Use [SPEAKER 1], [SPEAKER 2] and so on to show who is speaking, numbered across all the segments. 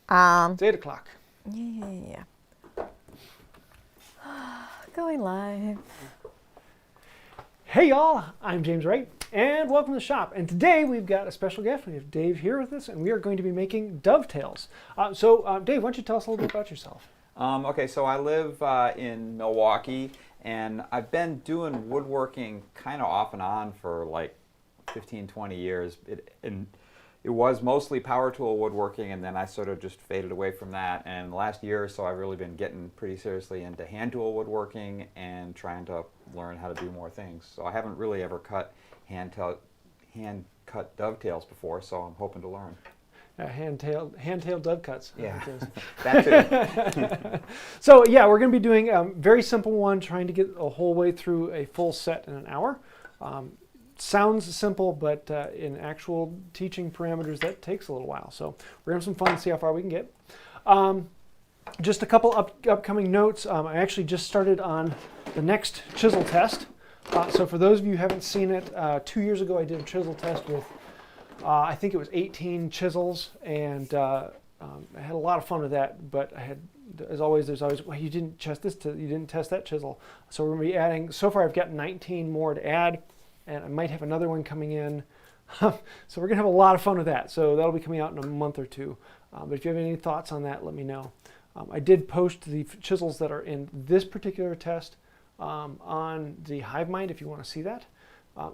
[SPEAKER 1] It's 8 o'clock.
[SPEAKER 2] Yeah. Going live.
[SPEAKER 1] Hey y'all, I'm James Wright, and welcome to the shop. And today we've got a special guest. We have Dave here with us, and we are going to be making dovetails. Dave, why don't you tell us a little bit about yourself?
[SPEAKER 3] Okay, so I live in Milwaukee, and I've been doing woodworking kind of off and on for like 15, 20 years. It was mostly power tool woodworking, and then I sort of just faded away from that. And the last year or so, I've really been getting pretty seriously into hand tool woodworking and trying to learn how to do more things. So I haven't really ever cut hand cut dovetails before, so I'm hoping to learn.
[SPEAKER 1] Hand-tailed dove cuts.
[SPEAKER 3] Yeah, that too.
[SPEAKER 1] So yeah, we're going to be doing a very simple one, trying to get a whole way through a full set in an hour. Sounds simple, but in actual teaching parameters, that takes a little while. So we're going to have some fun and see how far we can get. Just a couple upcoming notes. I actually just started on the next chisel test. So for those of you who haven't seen it, 2 years ago I did a chisel test with, I think it was 18 chisels, and I had a lot of fun with that. But I had, as always, there's always, well, you didn't test that chisel. So we're going to be adding. So far I've got 19 more to add. And I might have another one coming in. So we're going to have a lot of fun with that. So that'll be coming out in a month or two. But if you have any thoughts on that, let me know. I did post the chisels that are in this particular test on the HiveMind if you want to see that.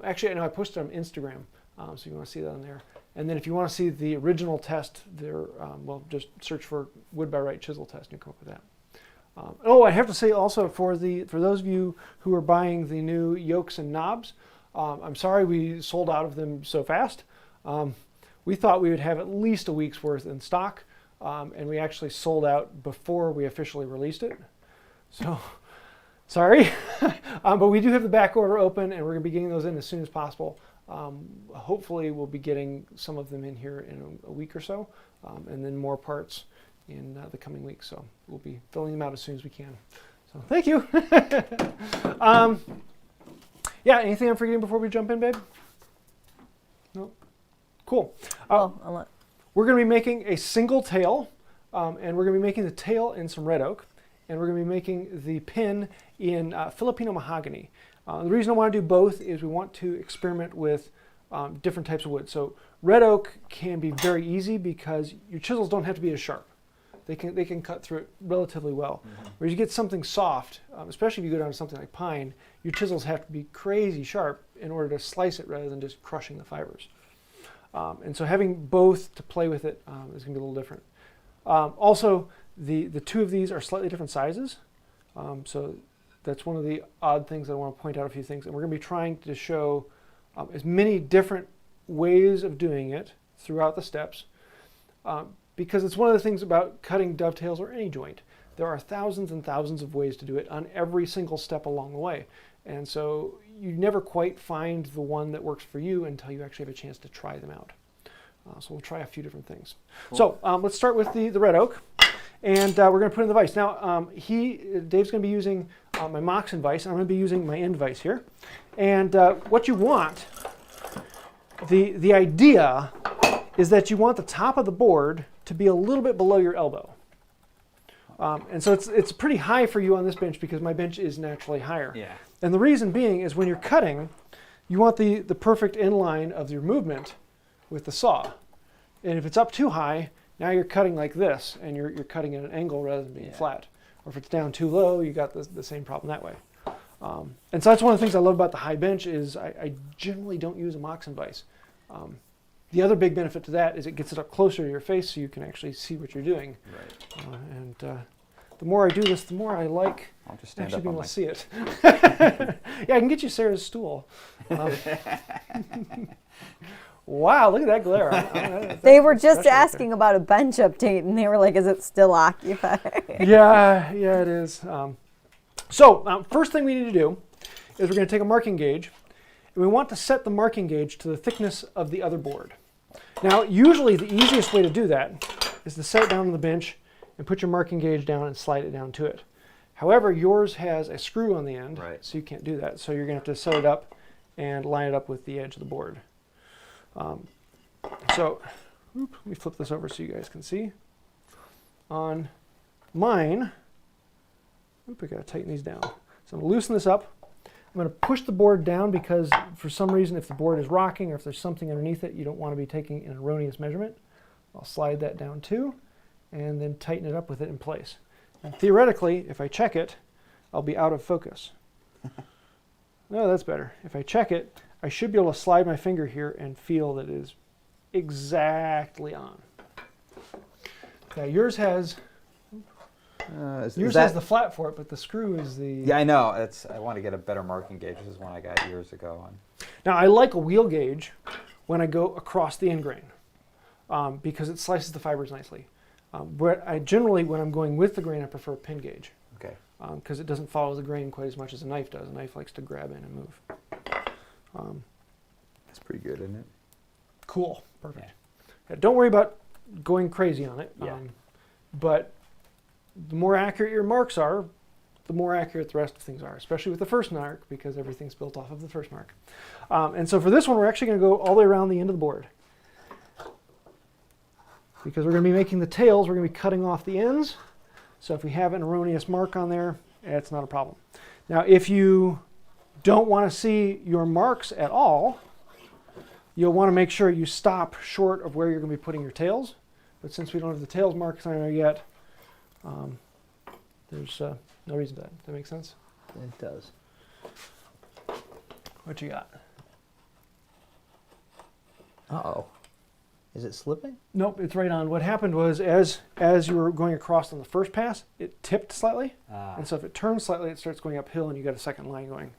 [SPEAKER 1] Actually, I know I posted it on Instagram, so you want to see that on there. And then if you want to see the original test, there, well, just search for Wood by Wright chisel test and you come up with that. Oh, I have to say also for those of you who are buying the new yokes and knobs, I'm sorry we sold out of them so fast. We thought we would have at least a week's worth in stock, and we actually sold out before we officially released it. So, sorry. But we do have the back order open, and we're going to be getting those in as soon as possible. Hopefully we'll be getting some of them in here in a week or so, and then more parts in the coming weeks. So we'll be filling them out as soon as we can. So thank you. Yeah, anything I'm forgetting before we jump in, babe? No? Cool. We're going to be making a single tail, and we're going to be making the tail in some red oak, and we're going to be making the pin in Filipino mahogany. The reason I want to do both is we want to experiment with different types of wood. So red oak can be very easy because your chisels don't have to be as sharp. They can cut through it relatively well. Mm-hmm. Whereas you get something soft, especially if you go down to something like pine, your chisels have to be crazy sharp in order to slice it rather than just crushing the fibers. And so having both to play with it is going to be a little different. Also, the two of these are slightly different sizes. So that's one of the odd things I want to point out a few things. And we're going to be trying to show as many different ways of doing it throughout the steps. Because it's one of the things about cutting dovetails or any joint. There are thousands and thousands of ways to do it on every single step along the way. And so you never quite find the one that works for you until you actually have a chance to try them out. So we'll try a few different things. Cool. So let's start with the red oak. And we're going to put in the vise. Now, Dave's going to be using my Moxon vise. I'm going to be using my end vise here. And what you want, the idea is that you want the top of the board to be a little bit below your elbow. And so it's pretty high for you on this bench because my bench is naturally higher.
[SPEAKER 3] Yeah.
[SPEAKER 1] And the reason being is when you're cutting, you want the perfect inline of your movement with the saw. And if it's up too high, now you're cutting like this, and you're cutting at an angle rather than being flat. Or if it's down too low, you got the same problem that way. And so that's one of the things I love about the high bench is I generally don't use a Moxon vise. The other big benefit to that is it gets it up closer to your face so you can actually see what you're doing. Right. The more I do this, the more I like actually being able to see it. Yeah, I can get you Sarah's stool. Wow, look at that glare.
[SPEAKER 2] They were just asking about a bench update, and they were like, is it still occupied?
[SPEAKER 1] Yeah, it is. So first thing we need to do is we're going to take a marking gauge, and we want to set the marking gauge to the thickness of the other board. Now, usually the easiest way to do that is to set it down on the bench and put your marking gauge down and slide it down to it. However, yours has a screw on the end, so you can't do that. So you're going to have to set it up and line it up with the edge of the board. Let me flip this over so you guys can see. on mine, I gotta tighten these down. So I'm gonna loosen this up. I'm gonna push the board down because for some reason if the board is rocking or if there's something underneath it, you don't wanna be taking an erroneous measurement. I'll slide that down too, and then tighten it up with it in place. And theoretically, if I check it, I'll be out of focus. No, that's better. If I check it, I should be able to slide my finger here and feel that it is exactly on. Now yours has has the flat for it, but the screw is the...
[SPEAKER 3] Yeah, I know. I want to get a better marking gauge. This is one I got years ago.
[SPEAKER 1] Now I like a wheel gauge when I go across the end grain because it slices the fibers nicely. But I generally, when I'm going with the grain, I prefer a pin gauge.
[SPEAKER 3] Okay.
[SPEAKER 1] Because it doesn't follow the grain quite as much as a knife does. A knife likes to grab in and move.
[SPEAKER 3] That's pretty good, isn't it?
[SPEAKER 1] Cool. Perfect. Yeah, don't worry about going crazy on it.
[SPEAKER 3] Yeah.
[SPEAKER 1] But the more accurate your marks are, the more accurate the rest of things are, especially with the first mark because everything's built off of the first mark. And so for this one, we're actually going to go all the way around the end of the board. Because we're going to be making the tails, we're going to be cutting off the ends. So if we have an erroneous mark on there, it's not a problem. Now if you don't want to see your marks at all, you'll want to make sure you stop short of where you're going to be putting your tails. But since we don't have the tails marks on there yet, there's no reason to that. Does that make sense?
[SPEAKER 4] It does.
[SPEAKER 1] What you got?
[SPEAKER 4] Uh-oh. Is it slipping?
[SPEAKER 1] Nope, it's right on. What happened was as you were going across on the first pass, it tipped slightly. And so if it turns slightly, it starts going uphill and you got a second line going.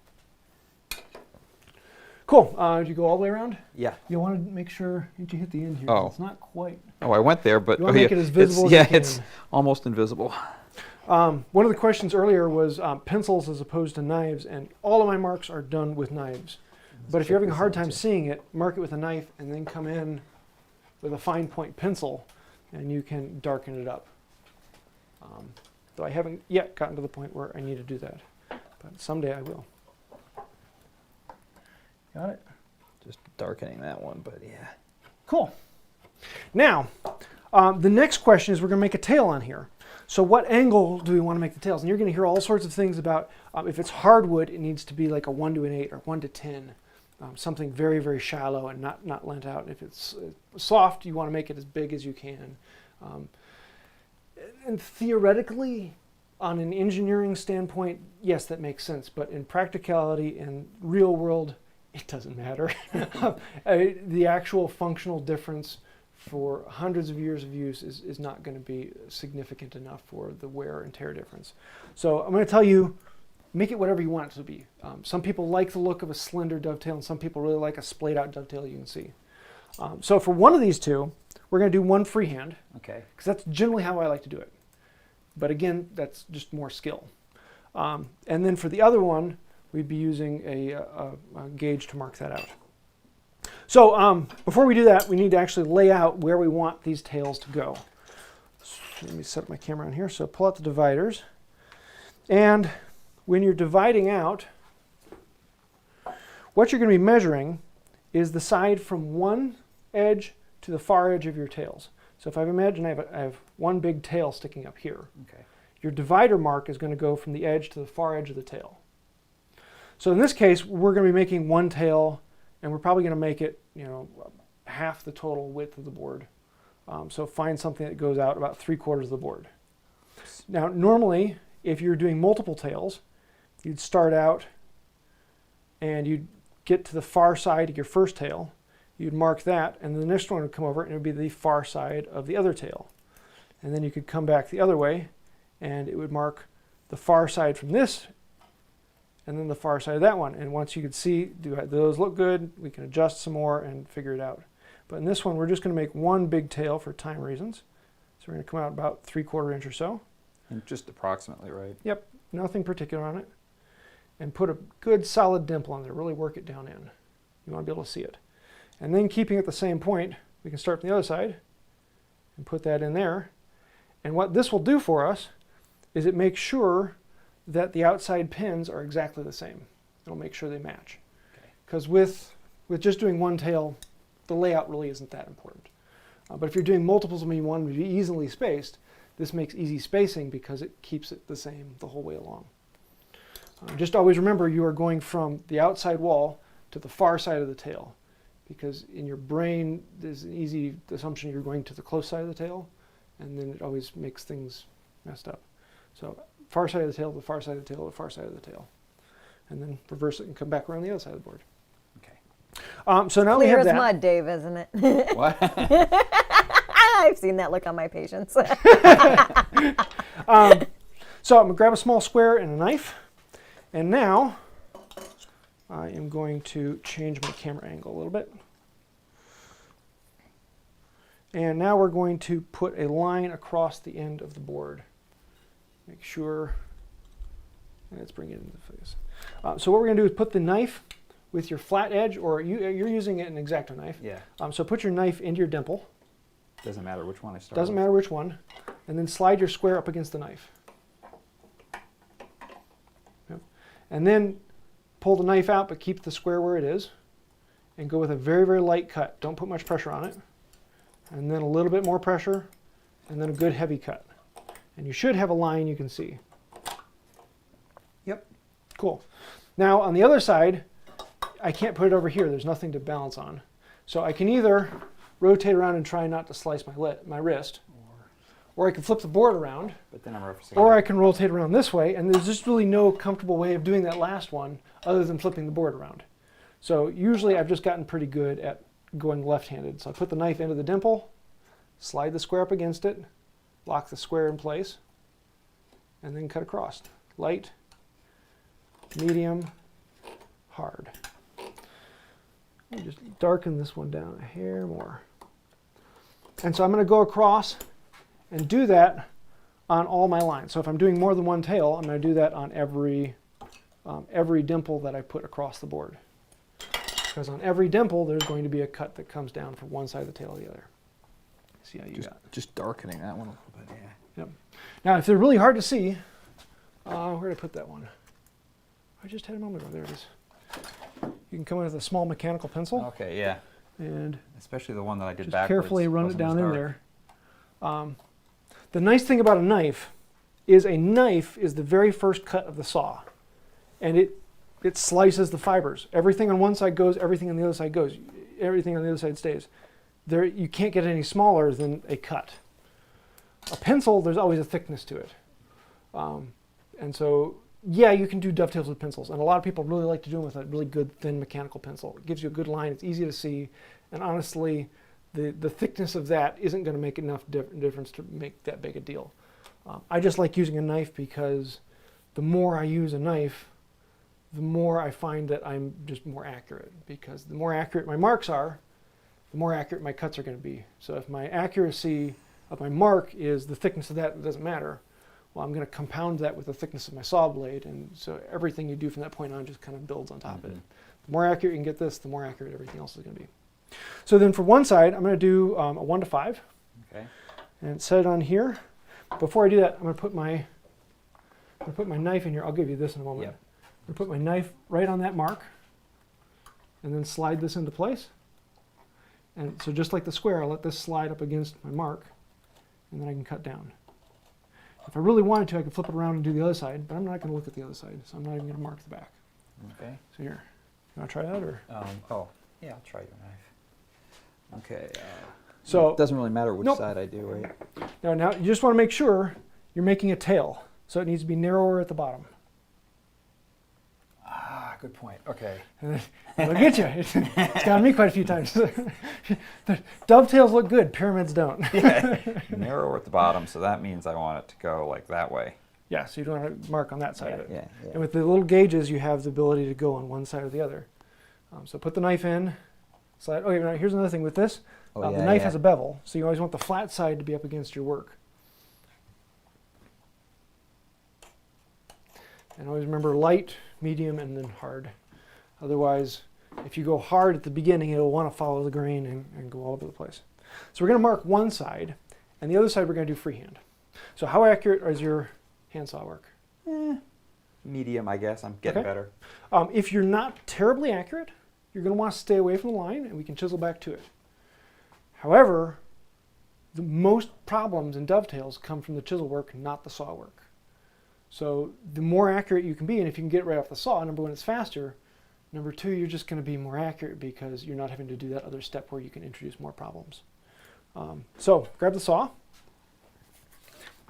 [SPEAKER 1] Cool. Did you go all the way around?
[SPEAKER 3] Yeah.
[SPEAKER 1] You want to make sure that you hit the end here.
[SPEAKER 3] Oh.
[SPEAKER 1] It's not quite.
[SPEAKER 3] Oh, I went there, but
[SPEAKER 1] You want to make it as visible as you can.
[SPEAKER 3] it's almost invisible.
[SPEAKER 1] One of the questions earlier was pencils as opposed to knives, and all of my marks are done with knives. But if you're having a hard time seeing it, mark it with a knife and then come in with a fine point pencil and you can darken it up. Though I haven't yet gotten to the point where I need to do that, but someday I will. Got it?
[SPEAKER 4] Just darkening that one, but yeah.
[SPEAKER 1] Cool. Now, the next question is we're going to make a tail on here. So what angle do we want to make the tails? And you're going to hear all sorts of things about if it's hardwood, it needs to be like a 1:8 or 1:10. Something very, very shallow and not lent out. If it's soft, you want to make it as big as you can. And theoretically, on an engineering standpoint, yes, that makes sense. But in practicality, in real world, it doesn't matter. The actual functional difference for hundreds of years of use is not going to be significant enough for the wear and tear difference. So I'm going to tell you, make it whatever you want it to be. Some people like the look of a slender dovetail, and some people really like a splayed out dovetail, you can see. So for one of these two, we're going to do one freehand,
[SPEAKER 3] Okay.
[SPEAKER 1] because that's generally how I like to do it. But again, that's just more skill. And then for the other one, we'd be using a gauge to mark that out. So before we do that, we need to actually lay out where we want these tails to go. So let me set up my camera on here. So pull out the dividers. And when you're dividing out, what you're going to be measuring is the side from one edge to the far edge of your tails. So if I imagine I have one big tail sticking up here,
[SPEAKER 3] Okay.
[SPEAKER 1] your divider mark is going to go from the edge to the far edge of the tail. So in this case, we're going to be making one tail, and we're probably going to make it, half the total width of the board. So find something that goes out about 3/4 of the board. Now, normally, if you're doing multiple tails, you'd start out and you'd get to the far side of your first tail. You'd mark that, and the next one would come over, and it would be the far side of the other tail. And then you could come back the other way, and it would mark the far side from this, and then the far side of that one. And once you could see, do those look good, we can adjust some more and figure it out. But in this one, we're just going to make one big tail for time reasons. So we're going to come out about 3/4 inch or so.
[SPEAKER 3] And just approximately, right?
[SPEAKER 1] Yep, nothing particular on it. And put a good solid dimple on there, really work it down in. You want to be able to see it. And then keeping it the same point, we can start from the other side and put that in there. And what this will do for us is it makes sure that the outside pins are exactly the same. It'll make sure they match. Because with just doing one tail, the layout really isn't that important. But if you're doing multiples of them, you want them to be easily spaced, This makes easy spacing because it keeps it the same the whole way along. Just always remember you are going from the outside wall to the far side of the tail, because in your brain there's an easy assumption you're going to the close side of the tail, and then it always makes things messed up. So far side of the tail, the far side of the tail, the far side of the tail, and then reverse it and come back around the other side of the board.
[SPEAKER 3] Okay.
[SPEAKER 1] So now we
[SPEAKER 2] Clear
[SPEAKER 1] have
[SPEAKER 2] as
[SPEAKER 1] that.
[SPEAKER 2] mud, Dave, isn't it?
[SPEAKER 3] What?
[SPEAKER 2] I've seen that look on my patients.
[SPEAKER 1] So I'm going to grab a small square and a knife, and now I am going to change my camera angle a little bit. And now we're going to put a line across the end of the board. Make sure, let's bring it into focus. So what we're going to do is put the knife with your flat edge, or you're using an X-Acto knife.
[SPEAKER 3] Yeah.
[SPEAKER 1] So put your knife into your dimple.
[SPEAKER 3] Doesn't matter which one I start
[SPEAKER 1] Doesn't
[SPEAKER 3] with.
[SPEAKER 1] matter which one. And then slide your square up against the knife. Yep. And then pull the knife out, but keep the square where it is. And go with a very, very light cut. Don't put much pressure on it. And then a little bit more pressure. And then a good heavy cut. And you should have a line you can see.
[SPEAKER 3] Yep.
[SPEAKER 1] Cool. Now on the other side, I can't put it over here. There's nothing to balance on. So I can either rotate around and try not to slice my wrist, or I can flip the board around,
[SPEAKER 3] But then I'm referencing.
[SPEAKER 1] or I can rotate around this way, and there's just really no comfortable way of doing that last one other than flipping the board around. So usually I've just gotten pretty good at going left-handed. So I put the knife into the dimple, slide the square up against it, lock the square in place, and then cut across. Light, medium, hard. Let me just darken this one down a hair more. And so I'm going to go across and do that on all my lines. So if I'm doing more than one tail, I'm going to do that on every dimple that I put across the board. Because on every dimple, there's going to be a cut that comes down from one side of the tail to the other. See how you got it.
[SPEAKER 4] Just darkening that one a little bit, yeah.
[SPEAKER 1] Yep. Now, if they're really hard to see, where did I put that one? I just had a moment ago. There it is. You can come in with a small mechanical pencil
[SPEAKER 3] Okay, yeah.
[SPEAKER 1] and
[SPEAKER 3] Especially the one that I did
[SPEAKER 1] just
[SPEAKER 3] backwards.
[SPEAKER 1] carefully run it
[SPEAKER 3] Wasn't as
[SPEAKER 1] down in
[SPEAKER 3] dark.
[SPEAKER 1] there. The nice thing about a knife is the very first cut of the saw, and it slices the fibers. Everything on one side goes, everything on the other side goes, everything on the other side stays. There, you can't get any smaller than a cut. A pencil, there's always a thickness to it, and so yeah, you can do dovetails with pencils, and a lot of people really like to do them with a really good thin mechanical pencil. It gives you a good line, it's easy to see, and honestly, the thickness of that isn't going to make enough difference to make that big a deal. I just like using a knife because the more I use a knife, the more I find that I'm just more accurate, because the more accurate my marks are, the more accurate my cuts are going to be. So if my accuracy of my mark is the thickness of that, it doesn't matter. Well, I'm going to compound that with the thickness of my saw blade, and so everything you do from that point on just kind of builds on top of it. The more accurate you can get this, the more accurate everything else is going to be. So then for one side, I'm going to do a 1 to 5,
[SPEAKER 3] Okay.
[SPEAKER 1] and set it on here. Before I do that, I'm going to put my knife in here. I'll give you this in a moment.
[SPEAKER 3] Yep.
[SPEAKER 1] I'm going to put my knife right on that mark, and then slide this into place. And so just like the square, I'll let this slide up against my mark, and then I can cut down. If I really wanted to, I could flip it around and do the other side, but I'm not going to look at the other side, so I'm not even going to mark the back.
[SPEAKER 3] Okay.
[SPEAKER 1] So here, you want to try that, or?
[SPEAKER 3] Oh, yeah, I'll try your knife. Okay.
[SPEAKER 1] So
[SPEAKER 4] It doesn't really matter which
[SPEAKER 1] Nope.
[SPEAKER 4] side I do, right?
[SPEAKER 1] now you just want to make sure you're making a tail, so it needs to be narrower at the bottom.
[SPEAKER 3] Ah, good point. Okay.
[SPEAKER 1] It'll get you. It's gotten me quite a few times. The dovetails look good, pyramids don't.
[SPEAKER 3] Yeah. Narrower at the bottom, so that means I want it to go like that way.
[SPEAKER 1] Yeah, so you don't want to mark on that side of it.
[SPEAKER 4] Yeah, yeah.
[SPEAKER 1] And with the little gauges, you have the ability to go on one side or the other. So put the knife in, slide. Okay, now here's another thing with this.
[SPEAKER 4] Oh,
[SPEAKER 1] The
[SPEAKER 4] yeah,
[SPEAKER 1] knife
[SPEAKER 4] yeah.
[SPEAKER 1] has a bevel, so you always want the flat side to be up against your work. And always remember light, medium, and then hard. Otherwise, if you go hard at the beginning, it'll want to follow the grain and go all over the place. So we're going to mark one side, and the other side we're going to do freehand. So how accurate is your handsaw work?
[SPEAKER 3] Medium, I guess. I'm getting
[SPEAKER 1] Okay.
[SPEAKER 3] better.
[SPEAKER 1] If you're not terribly accurate, you're going to want to stay away from the line, and we can chisel back to it. However, the most problems in dovetails come from the chisel work, not the saw work. So the more accurate you can be, and if you can get it right off the saw, number one, it's faster. Number two, you're just going to be more accurate because you're not having to do that other step where you can introduce more problems. So grab the saw,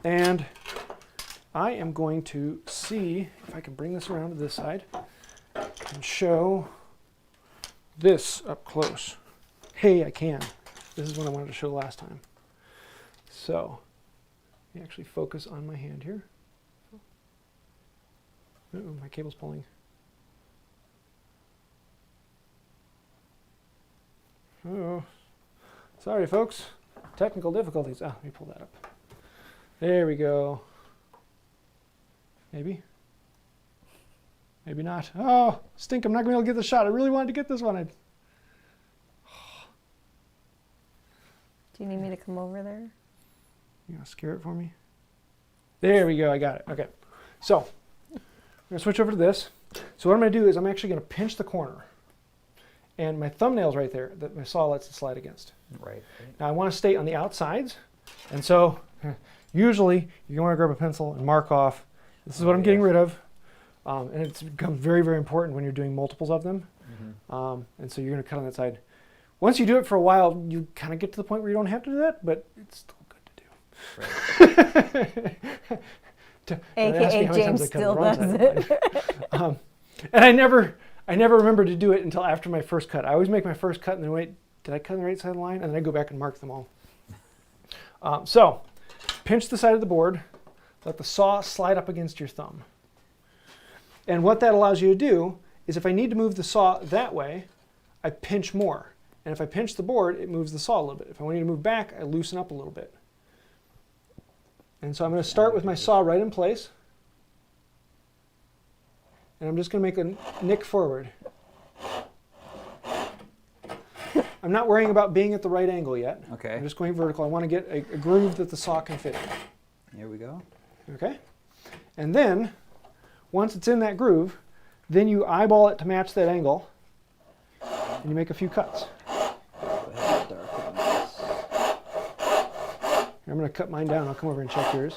[SPEAKER 1] and I am going to see if I can bring this around to this side and show this up close. Hey, I can. This is what I wanted to show last time. So let me actually focus on my hand here. Uh-oh, my cable's pulling. Oh, sorry folks, technical difficulties. Ah, let me pull that up. There we go. Maybe. Maybe not. Oh, stink, I'm not going to be able to get the shot. I really wanted to get this one.
[SPEAKER 2] Do you need me to come over there?
[SPEAKER 1] You want to scare it for me? There we go, I got it. Okay, so I'm going to switch over to this. So what I'm going to do is I'm actually going to pinch the corner. And my thumbnail's right there that my saw lets it slide against.
[SPEAKER 3] Right.
[SPEAKER 1] Now I want to stay on the outsides. And so usually you want to grab a pencil and mark off. This is what I'm getting rid of. And it's become very, very important when you're doing multiples of them. And so you're going to cut on that side. Once you do it for a while, you kind of get to the point where you don't have to do that, but it's still good to do. Right.
[SPEAKER 2] AKA James still does it.
[SPEAKER 1] And I never remember to do it until after my first cut. I always make my first cut and then wait, did I cut on the right side of the line? And then I go back and mark them all. So pinch the side of the board, let the saw slide up against your thumb. And what that allows you to do is if I need to move the saw that way, I pinch more. And if I pinch the board, it moves the saw a little bit. If I want you to move back, I loosen up a little bit. And so I'm going to start with my saw right in place. And I'm just going to make a nick forward. I'm not worrying about being at the right angle yet.
[SPEAKER 3] Okay.
[SPEAKER 1] I'm just going vertical. I want to get a groove that the saw can fit in.
[SPEAKER 3] Here we go.
[SPEAKER 1] Okay? And then, once it's in that groove, then you eyeball it to match that angle, and you make a few cuts. I'm going to cut mine down. I'll come over and check yours.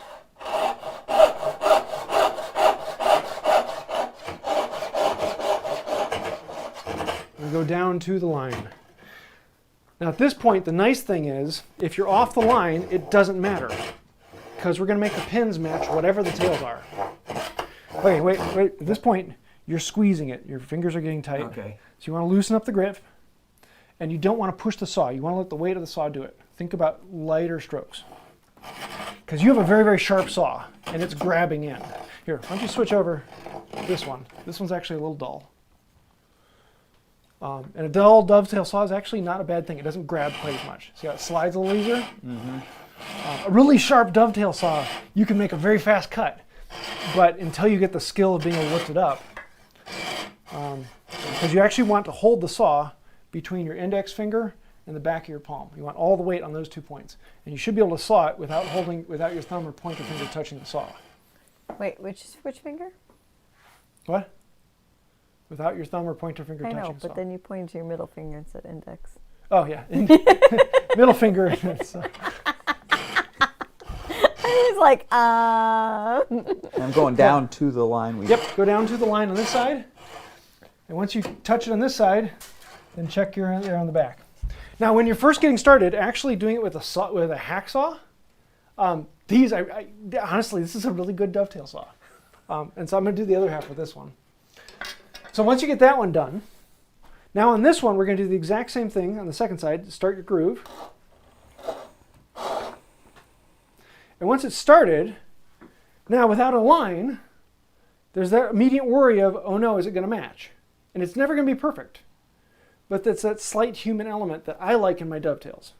[SPEAKER 1] And go down to the line. Now at this point, the nice thing is, if you're off the line, it doesn't matter, because we're going to make the pins match whatever the tails are. Okay, wait. At this point, you're squeezing it. Your fingers are getting tight.
[SPEAKER 3] Okay.
[SPEAKER 1] So you want to loosen up the grip, and you don't want to push the saw. You want to let the weight of the saw do it. Think about lighter strokes, because you have a very, very sharp saw, and it's grabbing in. Here, why don't you switch over this one. This one's actually a little dull. And a dull dovetail saw is actually not a bad thing. It doesn't grab quite as much. See how it slides a little easier? A really sharp dovetail saw, you can make a very fast cut. But until you get the skill of being able to lift it up, because you actually want to hold the saw between your index finger and the back of your palm. You want all the weight on those 2 points. And you should be able to saw it without your thumb or pointer finger touching the saw.
[SPEAKER 2] Wait, which finger?
[SPEAKER 1] What? Without your thumb or pointer finger touching the saw.
[SPEAKER 2] I know, but then you pointed to your middle finger and said index.
[SPEAKER 1] Oh, yeah. Middle finger.
[SPEAKER 2] I was like,
[SPEAKER 3] I'm going down to the line.
[SPEAKER 1] Yep, go down to the line on this side. And once you touch it on this side, then check your on the back. Now, when you're first getting started, actually doing it with a hacksaw, honestly, this is a really good dovetail saw. And so I'm going to do the other half with this one. So once you get that one done, now on this one, we're going to do the exact same thing on the second side. Start your groove. And once it's started, now without a line, there's that immediate worry of, oh no, is it going to match? And it's never going to be perfect. But that's that slight human element that I like in my dovetails.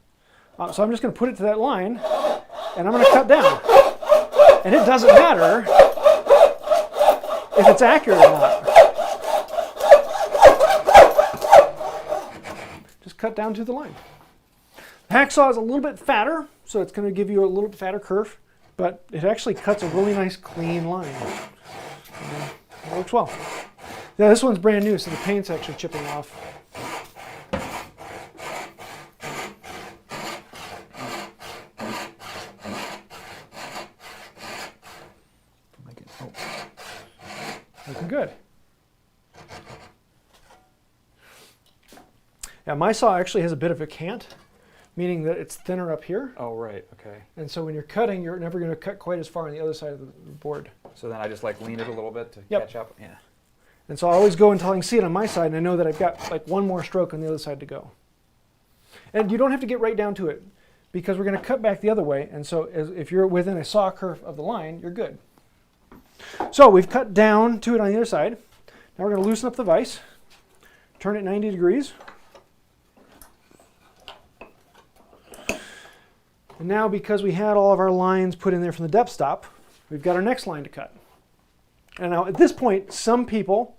[SPEAKER 1] So I'm just going to put it to that line, and I'm going to cut down. And it doesn't matter if it's accurate or not. Just cut down to the line. The hacksaw is a little bit fatter, so it's going to give you a little bit fatter curve, but it actually cuts a really nice clean line. It works well. Now this one's brand new, so the paint's actually chipping off. Looking good. Yeah, my saw actually has a bit of a cant, meaning that it's thinner up here.
[SPEAKER 3] Oh, right. Okay.
[SPEAKER 1] And so when you're cutting, you're never going to cut quite as far on the other side of the board.
[SPEAKER 3] So then I just like lean it a little bit to
[SPEAKER 1] Yep.
[SPEAKER 3] catch up. Yeah.
[SPEAKER 1] And so I always go until I can see it on my side, and I know that I've got like one more stroke on the other side to go. And you don't have to get right down to it, because we're going to cut back the other way. And so if you're within a saw curve of the line, you're good. So we've cut down to it on the other side. Now we're going to loosen up the vise, turn it 90 degrees. And now, because we had all of our lines put in there from the depth stop, we've got our next line to cut. And now at this point, some people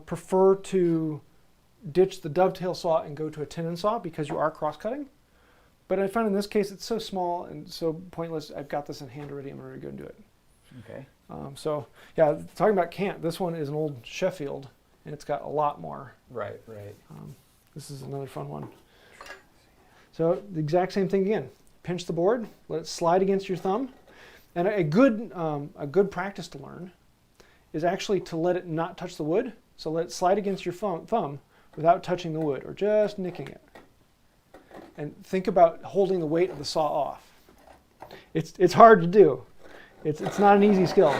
[SPEAKER 1] prefer to ditch the dovetail saw and go to a tenon saw because you are cross-cutting. But I found in this case it's so small and so pointless. I've got this in hand already. I'm going to go and do it.
[SPEAKER 3] Okay.
[SPEAKER 1] So yeah, talking about cant, this one is an old Sheffield, and it's got a lot more.
[SPEAKER 3] Right. Right.
[SPEAKER 1] This is another fun one. So the exact same thing again. Pinch the board, let it slide against your thumb. And a good practice to learn is actually to let it not touch the wood. So let it slide against your thumb without touching the wood or just nicking it. And think about holding the weight of the saw off. It's hard to do. It's not an easy skill.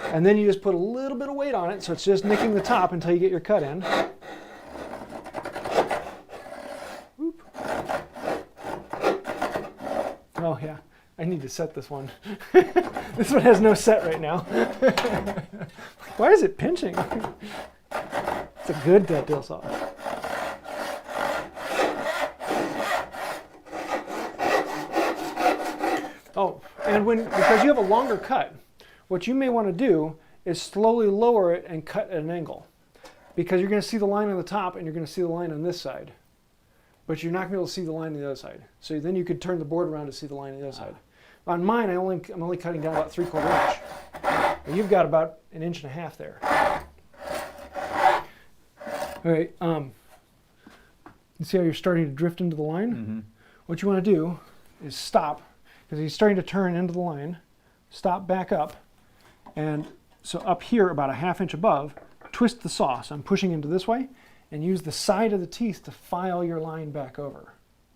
[SPEAKER 1] And then you just put a little bit of weight on it, so it's just nicking the top until you get your cut in. Whoop. Oh yeah, I need to set this one. This one has no set right now. Why is it pinching? It's a good dovetail saw. Oh, and because you have a longer cut, what you may want to do is slowly lower it and cut at an angle. Because you're going to see the line on the top and you're going to see the line on this side. But you're not going to be able to see the line on the other side. So then you could turn the board around to see the line on the other side. On mine, I'm only cutting down about 3/4 inch. And you've got about 1.5 inches there. All right, you see how you're starting to drift into the line?
[SPEAKER 3] Mm-hmm.
[SPEAKER 1] What you want to do is stop, because he's starting to turn into the line. Stop, back up, and so up here, about 1/2 inch above, twist the saw. So I'm pushing into this way, and use the side of the teeth to file your line back over.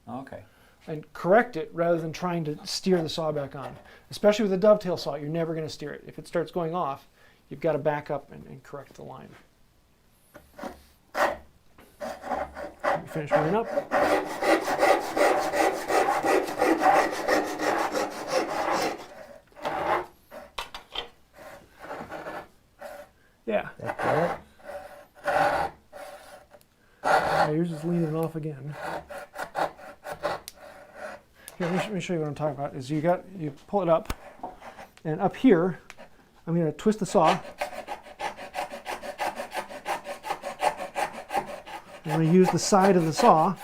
[SPEAKER 3] Okay.
[SPEAKER 1] And correct it rather than trying to steer the saw back on. Especially with a dovetail saw, you're never going to steer it. If it starts going off, you've got to back up and correct the line. Let me finish mine up. Yeah.
[SPEAKER 4] That's
[SPEAKER 1] Yeah, yours is leaning off again. Here, let me show you what I'm talking about. Is you pull it up, and up here, I'm going to twist the saw. I'm going to use the side of the saw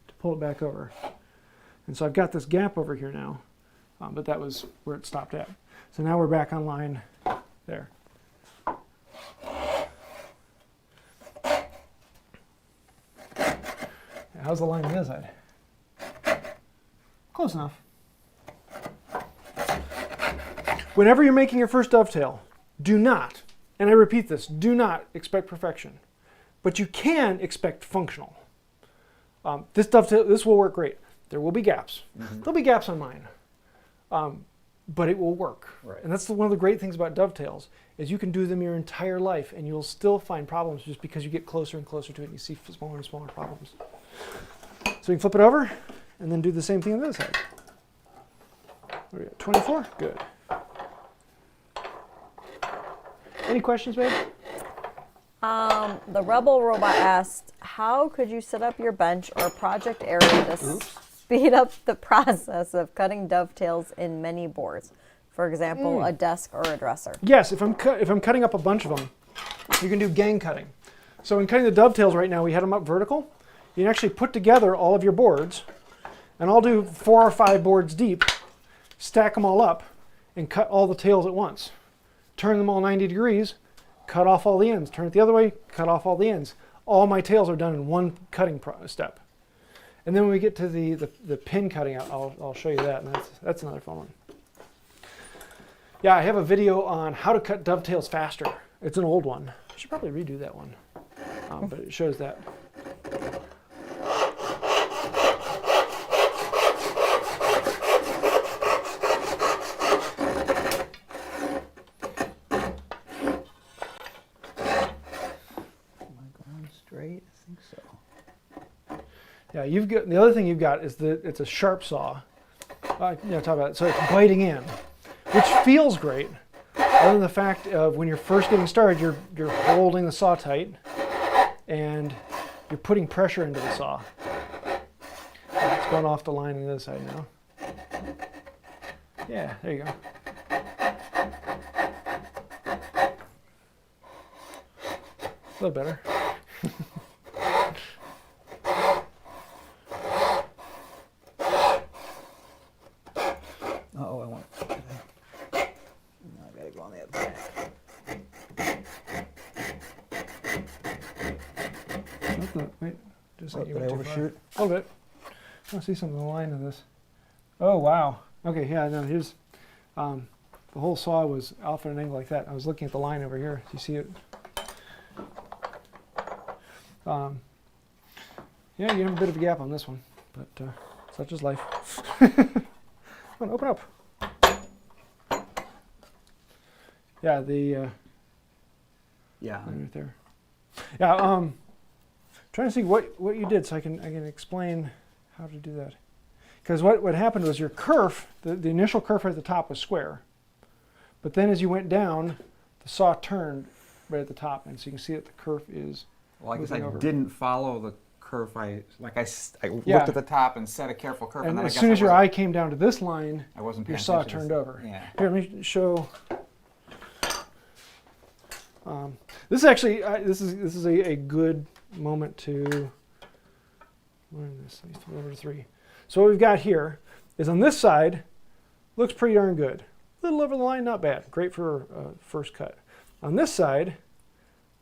[SPEAKER 1] to pull it back over. And so I've got this gap over here now, but that was where it stopped at. So now we're back on line there. How's the line on the other side? Close enough. Whenever you're making your first dovetail, do not, and I repeat this, do not expect perfection. But you can expect functional. This will work great. There will be gaps. Mm-hmm. There'll be gaps on mine. But it will work.
[SPEAKER 3] Right.
[SPEAKER 1] And that's one of the great things about dovetails, is you can do them your entire life and you'll still find problems just because you get closer and closer to it and you see smaller and smaller problems. So we can flip it over and then do the same thing on the other side. What are we at, 24? Good. Any questions, babe?
[SPEAKER 2] The RebelRobot asked, how could you set up your bench or project area to speed up the process of cutting dovetails in many boards? For example, a desk or a dresser.
[SPEAKER 1] Yes, if I'm cutting up a bunch of them, you can do gang cutting. So in cutting the dovetails right now, we had them up vertical. You can actually put together all of your boards, and I'll do 4 or 5 boards deep, stack them all up, and cut all the tails at once. Turn them all 90 degrees, cut off all the ends. Turn it the other way, cut off all the ends. All my tails are done in one cutting step. And then when we get to the pin cutting out, I'll show you that, and that's another fun one. Yeah, I have a video on how to cut dovetails faster. It's an old one. I should probably redo that one, but it shows that.
[SPEAKER 4] Straight? I think so.
[SPEAKER 1] Yeah, you've got the other thing you've got is that it's a sharp saw. Talk about it. So it's biting in, which feels great. Other than the fact of when you're first getting started, you're holding the saw tight, and you're putting pressure into the saw. It's going off the line on the other side now. Yeah, there you go. A little better.
[SPEAKER 4] Oh, I want. Now I gotta go on the other side.
[SPEAKER 1] Wait, just like you
[SPEAKER 4] Did I
[SPEAKER 1] went too far.
[SPEAKER 4] overshoot?
[SPEAKER 1] A little bit. I want to see something in the line of this. Oh wow. Okay, yeah. No, here's the whole saw was off at an angle like that. I was looking at the line over here. Do you see it? Yeah, you have a bit of a gap on this one, but such is life. Come on, open up. Yeah, the
[SPEAKER 4] Yeah.
[SPEAKER 1] line right there. Yeah, trying to see what you did so I can explain how to do that. Because what happened was your kerf, the initial kerf right at the top was square, but then as you went down, the saw turned right at the top, and so you can see that the kerf is.
[SPEAKER 3] Well, I guess I
[SPEAKER 1] moving over.
[SPEAKER 3] didn't follow the curve. I looked
[SPEAKER 1] Yeah.
[SPEAKER 3] at the top and set a careful curve.
[SPEAKER 1] And
[SPEAKER 3] then
[SPEAKER 1] as
[SPEAKER 3] I guess
[SPEAKER 1] soon as your
[SPEAKER 3] wasn't-
[SPEAKER 1] eye came down to this line,
[SPEAKER 3] I wasn't
[SPEAKER 1] your
[SPEAKER 3] paying
[SPEAKER 1] saw
[SPEAKER 3] attention to
[SPEAKER 1] turned
[SPEAKER 3] this.
[SPEAKER 1] over.
[SPEAKER 3] Yeah.
[SPEAKER 1] Here, let me show. This is actually this is a good moment to learn this. Let me throw it over to 3. So what we've got here is on this side, looks pretty darn good. A little over the line, not bad. Great for first cut. On this side,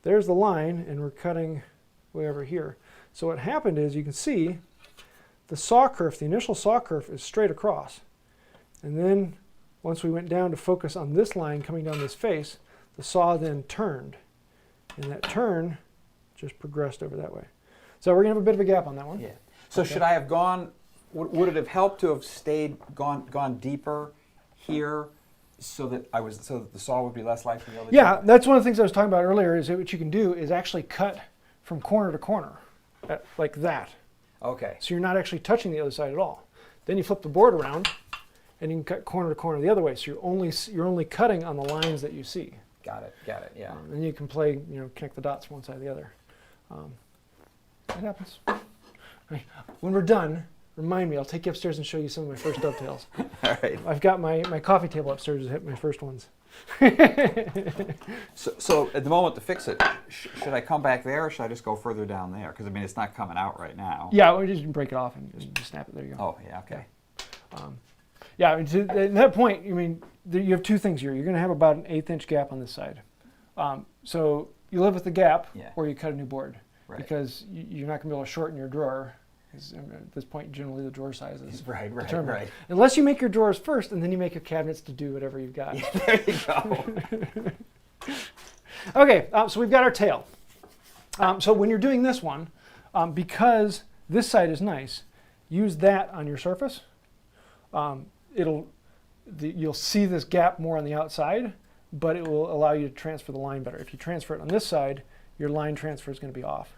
[SPEAKER 1] there's the line, and we're cutting way over here. So what happened is you can see the saw kerf, the initial saw kerf is straight across. And then once we went down to focus on this line coming down this face, the saw then turned. And that turn just progressed over that way. So we're going to have a bit of a gap on that one.
[SPEAKER 3] Yeah. So should I have gone? Would it have helped to have gone deeper here, so that the saw would be less likely to be able to?
[SPEAKER 1] Yeah, that's one of the things I was talking about earlier. Is that what you can do is actually cut from corner to corner, like that.
[SPEAKER 3] Okay.
[SPEAKER 1] So you're not actually touching the other side at all. Then you flip the board around, and you can cut corner to corner the other way. So you're only cutting on the lines that you see.
[SPEAKER 3] Got it. Yeah.
[SPEAKER 1] And you can play, connect the dots from one side to the other. It happens. When we're done, remind me. I'll take you upstairs and show you some of my first dovetails.
[SPEAKER 3] All right.
[SPEAKER 1] I've got my coffee table upstairs to hit my first ones.
[SPEAKER 3] So at the moment to fix it, should I come back there, or should I just go further down there? Because I mean, it's not coming out right now.
[SPEAKER 1] Yeah, or just break it off and just snap it. There you go.
[SPEAKER 3] Oh yeah. Okay.
[SPEAKER 1] Yeah, I mean, at that point, you have 2 things here. You're going to have about an 1/8 inch gap on this side. So you live with the gap,
[SPEAKER 3] Yeah.
[SPEAKER 1] or you cut a new board.
[SPEAKER 3] Right.
[SPEAKER 1] Because you're not going to be able to shorten your drawer. Because at this point, generally the drawer size is
[SPEAKER 3] Right.
[SPEAKER 1] determined.
[SPEAKER 3] Right.
[SPEAKER 1] Unless you make your drawers first, and then you make your cabinets to do whatever you've got.
[SPEAKER 3] Yeah, there you go.
[SPEAKER 1] Okay, so we've got our tail. So when you're doing this one, because this side is nice, use that on your surface. You'll see this gap more on the outside, but it will allow you to transfer the line better. If you transfer it on this side, your line transfer is going to be off.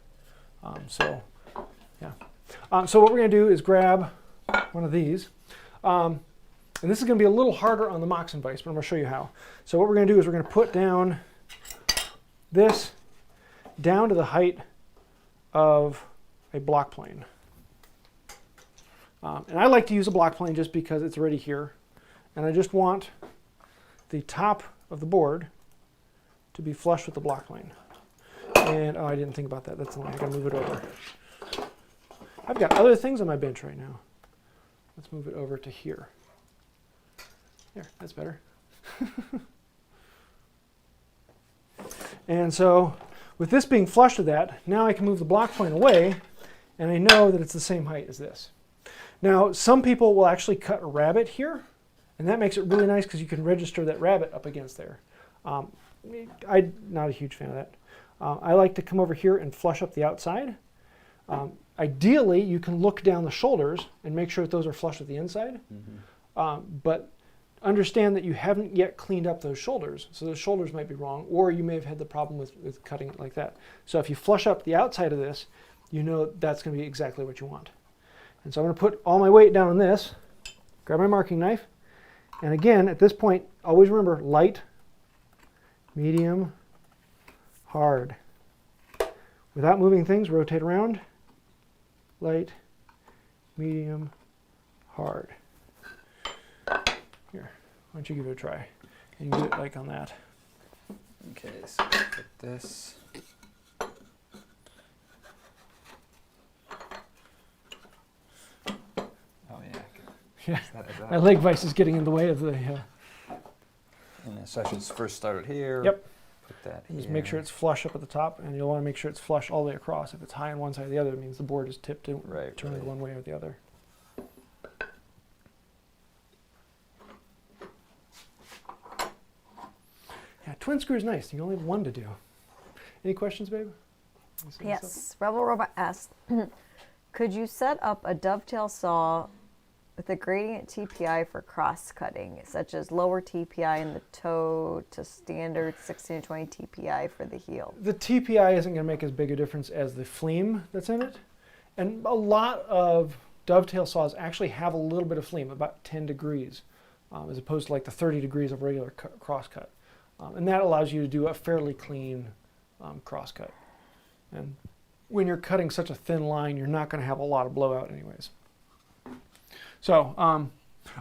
[SPEAKER 1] So what we're going to do is grab one of these. And this is going to be a little harder on the Moxon vise, but I'm going to show you how. So what we're going to do is we're going to put down this down to the height of a block plane. And I like to use a block plane just because it's already here. And I just want the top of the board to be flush with the block plane. And, I didn't think about that. That's the line. I got to move it over. I've got other things on my bench right now. Let's move it over to here. There, that's better. And so with this being flush with that, now I can move the block plane away, and I know that it's the same height as this. Now, some people will actually cut a rabbet here And that makes it really nice because you can register that rabbet up against there. I'm not a huge fan of that. I like to come over here and flush up the outside. Ideally, you can look down the shoulders and make sure that those are flush with the inside. But understand that you haven't yet cleaned up those shoulders. So those shoulders might be wrong, or you may have had the problem with cutting it like that. So if you flush up the outside of this, you know that's going to be exactly what you want. And so I'm going to put all my weight down on this, grab my marking knife, and again, at this point, always remember light, medium, hard. Without moving things, rotate around, light, medium, hard. Here, why don't you give it a try? And do it like on that.
[SPEAKER 3] Okay, so put this. Oh yeah.
[SPEAKER 1] Yeah,
[SPEAKER 3] Is that
[SPEAKER 1] my leg vise is getting in the way of the.
[SPEAKER 3] And so I should first start it here.
[SPEAKER 1] Yep.
[SPEAKER 3] Put that
[SPEAKER 1] Just
[SPEAKER 3] here.
[SPEAKER 1] make sure it's flush up at the top, and you'll want to make sure it's flush all the way across. If it's high on one side or the other, it means the board is tipped to turning one way or the other. Yeah, twin screw is nice. You only have one to do. Any questions, babe?
[SPEAKER 2] Yes. RebelRobot asked, could you set up a dovetail saw with a gradient TPI for cross-cutting, such as lower TPI in the toe to standard 16 to 20 TPI for the heel?
[SPEAKER 1] The TPI isn't going to make as big a difference as the fleam that's in it. And a lot of dovetail saws actually have a little bit of fleam, about 10 degrees, as opposed to like the 30 degrees of regular cross-cut. And that allows you to do a fairly clean cross-cut. And when you're cutting such a thin line, you're not going to have a lot of blowout anyways. So,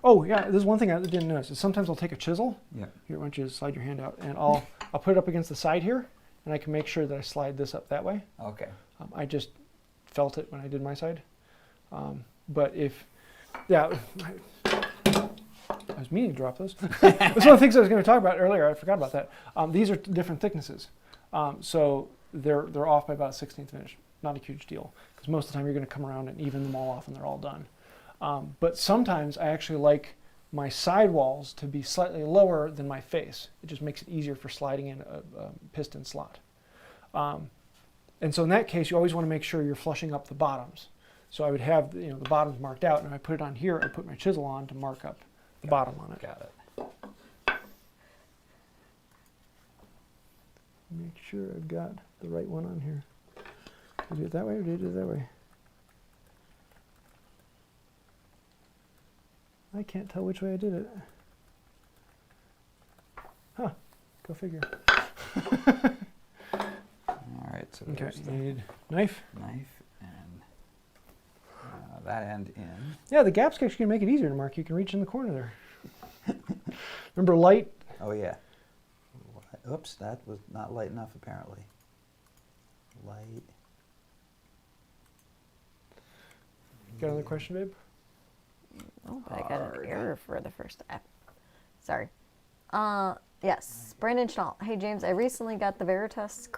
[SPEAKER 1] oh yeah, there's one thing I didn't notice. Is sometimes I'll take a chisel.
[SPEAKER 3] Yeah.
[SPEAKER 1] Here, why don't you slide your hand out, and I'll put it up against the side here, and I can make sure that I slide this up that way.
[SPEAKER 3] Okay.
[SPEAKER 1] I just felt it when I did my side. But if, yeah, I was meaning to drop those. That's one of the things I was going to talk about earlier. I forgot about that. These are different thicknesses, so they're off by about a 1/16 inch. Not a huge deal, because most of the time you're going to come around and even them all off, and they're all done. But sometimes I actually like my sidewalls to be slightly lower than my face. It just makes it easier for sliding in a piston slot. And so in that case, you always want to make sure you're flushing up the bottoms. So I would have the bottoms marked out, and if I put it on here, I put my chisel on to mark up the bottom on it.
[SPEAKER 3] Got it.
[SPEAKER 1] Make sure I've got the right one on here. Did I do it that way or did I do it that way? I can't tell which way I did it. Huh, go figure.
[SPEAKER 3] All right, so
[SPEAKER 1] Okay,
[SPEAKER 3] there's
[SPEAKER 1] you
[SPEAKER 3] the
[SPEAKER 1] need knife.
[SPEAKER 3] knife and that end in.
[SPEAKER 1] Yeah, the gap's actually going to make it easier to mark. You can reach in the corner there. Remember light?
[SPEAKER 4] Oh yeah. Oops, that was not light enough apparently. Light.
[SPEAKER 1] Got another question, babe?
[SPEAKER 2] Oh, but I got an error for the first app. Sorry. Yes, Brandon Chennault. Hey James, I recently got the Veritas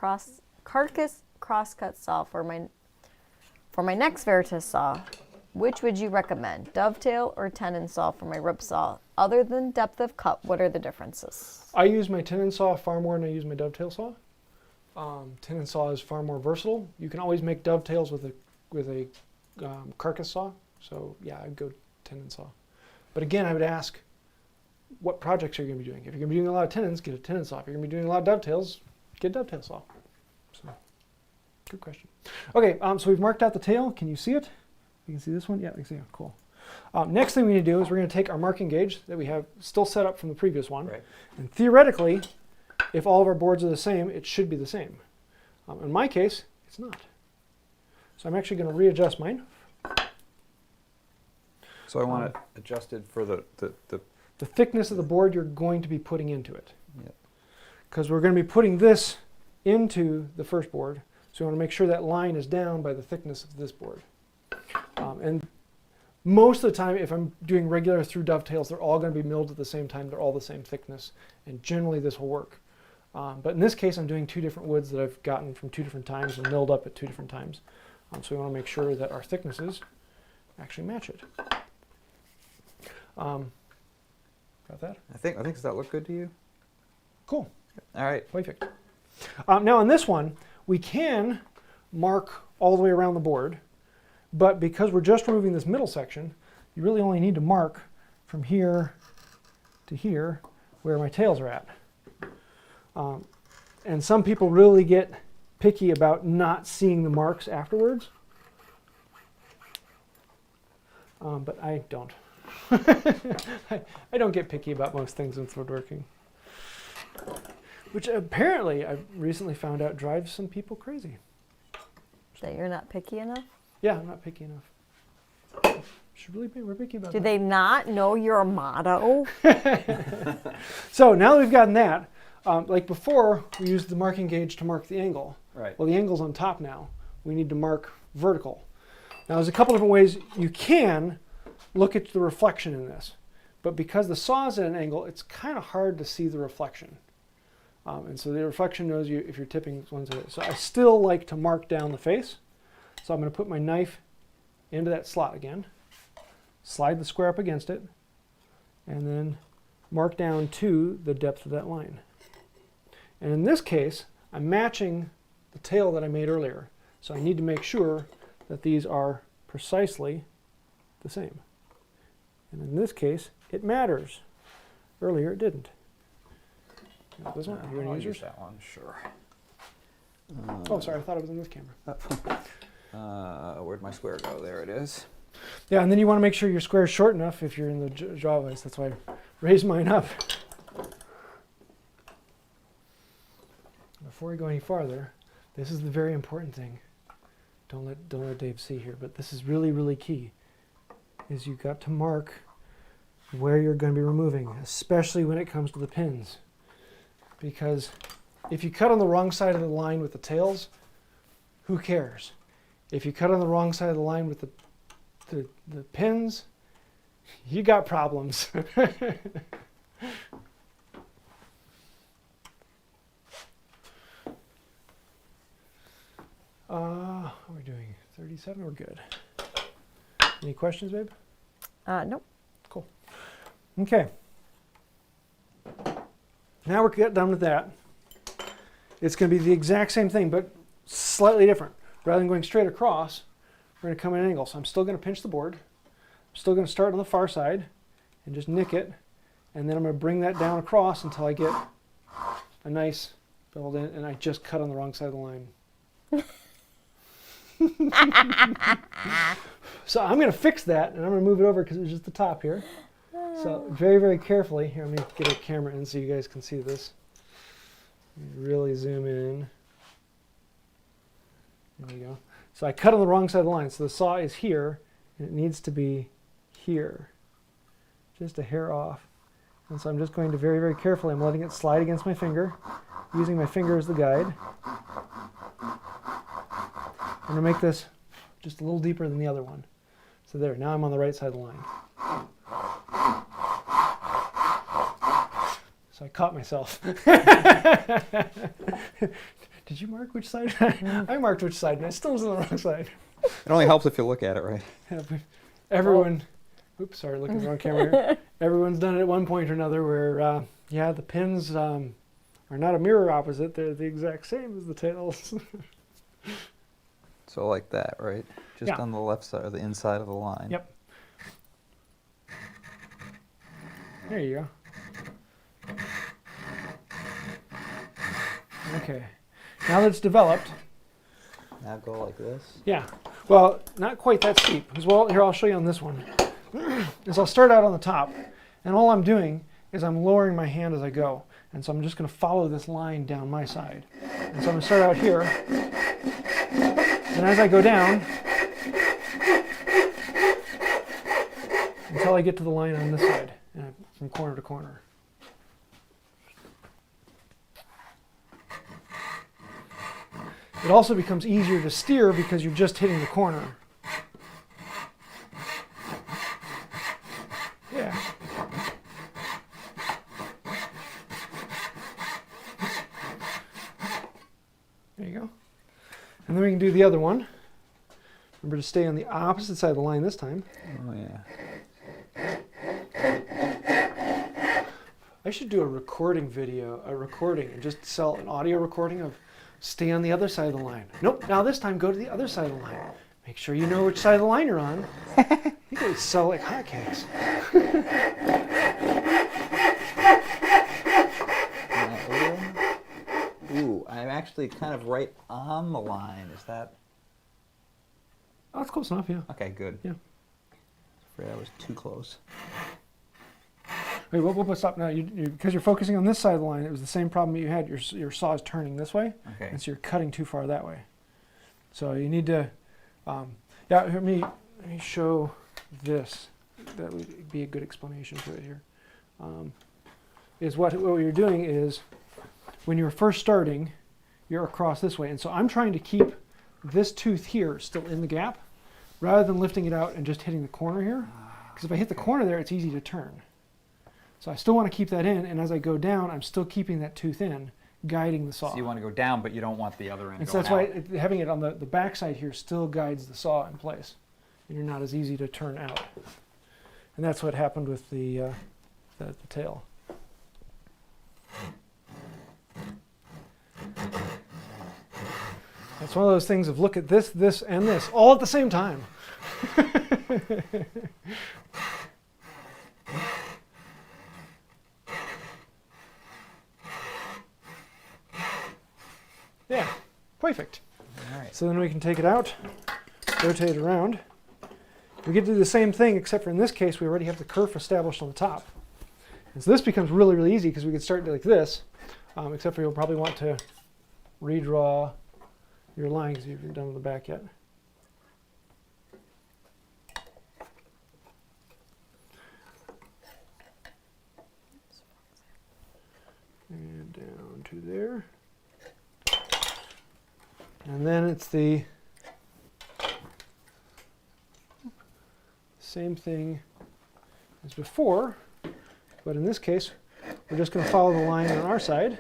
[SPEAKER 2] carcass crosscut saw for my next Veritas saw. Which would you recommend, dovetail or tenon saw for my rib saw? Other than depth of cut, what are the differences?
[SPEAKER 1] I use my tenon saw far more than I use my dovetail saw. Tenon saw is far more versatile. You can always make dovetails with a carcass saw. So yeah, I'd go tenon saw. But again, I would ask, what projects are you going to be doing? If you're going to be doing a lot of tenons, get a tenon saw. If you're going to be doing a lot of dovetails, get a dovetail saw. So, good question. Okay, so we've marked out the tail. Can you see it? You can see this one? Yeah, you can see it. Cool. Next thing we need to do is we're going to take our marking gauge that we have still set up from the previous one.
[SPEAKER 3] Right.
[SPEAKER 1] And theoretically, if all of our boards are the same, it should be the same. In my case, it's not. So I'm actually going to readjust mine.
[SPEAKER 3] So I want it adjusted for the
[SPEAKER 1] thickness of the board you're going to be putting into it.
[SPEAKER 3] Yeah.
[SPEAKER 1] Because we're going to be putting this into the first board. So we want to make sure that line is down by the thickness of this board. And most of the time, if I'm doing regular through dovetails, they're all going to be milled at the same time. They're all the same thickness. And generally, this will work. But in this case, I'm doing two different woods that I've gotten from two different times and milled up at two different times. So we want to make sure that our thicknesses actually match it. Got that?
[SPEAKER 3] I think, does that look good to you?
[SPEAKER 1] Cool.
[SPEAKER 3] All right.
[SPEAKER 1] Perfect. Now on this one, we can mark all the way around the board, but because we're just removing this middle section, you really only need to mark from here to here where my tails are at. And some people really get picky about not seeing the marks afterwards, but I don't. I don't get picky about most things with woodworking, which apparently I recently found out drives some people crazy.
[SPEAKER 2] That you're not picky enough?
[SPEAKER 1] Yeah, I'm not picky enough. Should really be. We're picky about
[SPEAKER 2] Do
[SPEAKER 1] that.
[SPEAKER 2] they not know your motto?
[SPEAKER 1] So now that we've gotten that, like before, we used the marking gauge to mark the angle.
[SPEAKER 3] Right.
[SPEAKER 1] Well, the angle's on top now. We need to mark vertical. Now, there's a couple different ways you can look at the reflection in this, but because the saw is at an angle, it's kind of hard to see the reflection. And so the reflection knows you if you're tipping one side. So I still like to mark down the face. So I'm going to put my knife into that slot again, slide the square up against it, and then mark down to the depth of that line. And in this case, I'm matching the tail that I made earlier. So I need to make sure that these are precisely the same. And in this case, it matters. Earlier it didn't. This one? You want to use yours?
[SPEAKER 3] that one, sure.
[SPEAKER 1] Oh, sorry, I thought it was in this camera.
[SPEAKER 3] Where'd my square go? There it is.
[SPEAKER 1] Yeah, and then you want to make sure your square is short enough if you're in the draw vise. That's why I raised mine up. Before we go any farther, this is the very important thing. Don't let Dave see here, but this is really, really key. Is you've got to mark where you're going to be removing, especially when it comes to the pins. Because if you cut on the wrong side of the line with the tails, who cares? If you cut on the wrong side of the line with the pins, you got problems. How are we doing? 37? We're good. Any questions, babe?
[SPEAKER 2] Nope.
[SPEAKER 1] Cool. Okay. Now we're done with that. It's going to be the exact same thing, but slightly different. Rather than going straight across, we're going to come at an angle. So I'm still going to pinch the board. I'm still going to start on the far side and just nick it. And then I'm going to bring that down across until I get a nice build in, and I just cut on the wrong side of the line. So I'm going to fix that, and I'm going to move it over because it was just the top here. So very, very carefully, here, let me get a camera in so you guys can see this. Really zoom in. There we go. So I cut on the wrong side of the line. So the saw is here, and it needs to be here. Just a hair off. And so I'm just going to very, very carefully, I'm letting it slide against my finger, using my finger as the guide. I'm going to make this just a little deeper than the other one. So there, now I'm on the right side of the line. So I caught myself. Did you mark which side? I marked which side, and I still was on the wrong side.
[SPEAKER 3] It only helps if you look at it right.
[SPEAKER 1] Everyone, oops, sorry, looking at the wrong camera here. Everyone's done it at one point or another where, yeah, the pins are not a mirror opposite. They're the exact same as the tails.
[SPEAKER 3] So like that, right? Just
[SPEAKER 1] Yeah.
[SPEAKER 3] on the left side, or the inside of the line.
[SPEAKER 1] Yep. There you go. Okay. Now that it's developed,
[SPEAKER 4] Now go like this.
[SPEAKER 1] yeah. Well, not quite that steep. Because, well, here, I'll show you on this one. Is I'll start out on the top, and all I'm doing is I'm lowering my hand as I go. And so I'm just going to follow this line down my side. And so I'm going to start out here. And as I go down, until I get to the line on this side, and from corner to corner. It also becomes easier to steer because you're just hitting the corner. Yeah. There you go. And then we can do the other one. Remember to stay on the opposite side of the line this time.
[SPEAKER 3] Oh yeah.
[SPEAKER 1] I should do a recording video, and just sell an audio recording of stay on the other side of the line. Nope, now this time go to the other side of the line. Make sure you know which side of the line you're on. I think it would sell like hotcakes.
[SPEAKER 4] Ooh, I'm actually kind of right on the line. Is that?
[SPEAKER 1] Oh, that's close enough, yeah.
[SPEAKER 4] Okay, good.
[SPEAKER 1] Yeah.
[SPEAKER 4] Afraid I was too close.
[SPEAKER 1] Wait, we'll stop now. Because you're focusing on this side of the line, it was the same problem you had. Your saw is turning this way,
[SPEAKER 4] Okay.
[SPEAKER 1] and so you're cutting too far that way. So you need to, yeah, let me show this. That would be a good explanation to it here. Is what you're doing is, when you're first starting, you're across this way. And so I'm trying to keep this tooth here still in the gap, rather than lifting it out and just hitting the corner here. Because if I hit the corner there, it's easy to turn. So I still want to keep that in, and as I go down, I'm still keeping that tooth in, guiding the saw.
[SPEAKER 3] So you want to go down, but you don't want the other end
[SPEAKER 1] And so
[SPEAKER 3] going
[SPEAKER 1] that's why
[SPEAKER 3] out.
[SPEAKER 1] having it on the back side here still guides the saw in place. And you're not as easy to turn out. And that's what happened with the tail. That's one of those things of look at this, this, and this, all at the same time. Yeah, perfect.
[SPEAKER 4] All right.
[SPEAKER 1] So then we can take it out, rotate it around. We get to do the same thing, except for in this case, we already have the kerf established on the top. And so this becomes really, really easy because we can start like this, except for you'll probably want to redraw your line because you haven't done the back yet. And down to there. And then it's the same thing as before, but in this case, we're just going to follow the line on our side.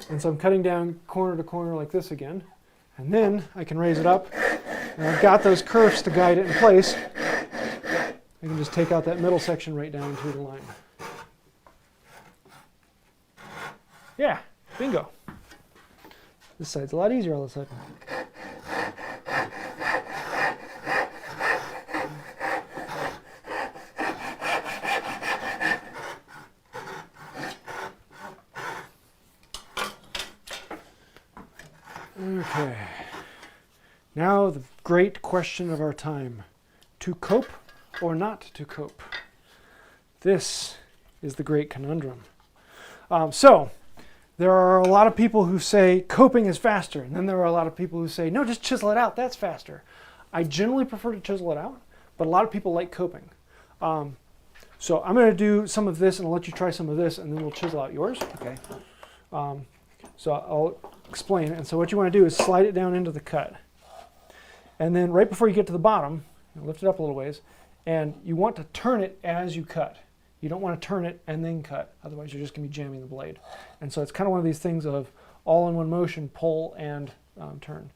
[SPEAKER 1] And so I'm cutting down corner to corner like this again. And then I can raise it up, and I've got those kerfs to guide it in place. I can just take out that middle section right down to the line. Yeah, bingo. This side's a lot easier all of a sudden. Okay. Now the great question of our time. To cope or not to cope? This is the great conundrum. So, there are a lot of people who say coping is faster, and then there are a lot of people who say, no, just chisel it out, that's faster. I generally prefer to chisel it out, but a lot of people like coping. So I'm going to do some of this, and I'll let you try some of this, and then we'll chisel out yours.
[SPEAKER 4] Okay.
[SPEAKER 1] So I'll explain. And so what you want to do is slide it down into the cut. And then right before you get to the bottom, lift it up a little ways, and you want to turn it as you cut. You don't want to turn it and then cut, otherwise you're just going to be jamming the blade. And so it's kind of one of these things of all in one motion, pull and turn.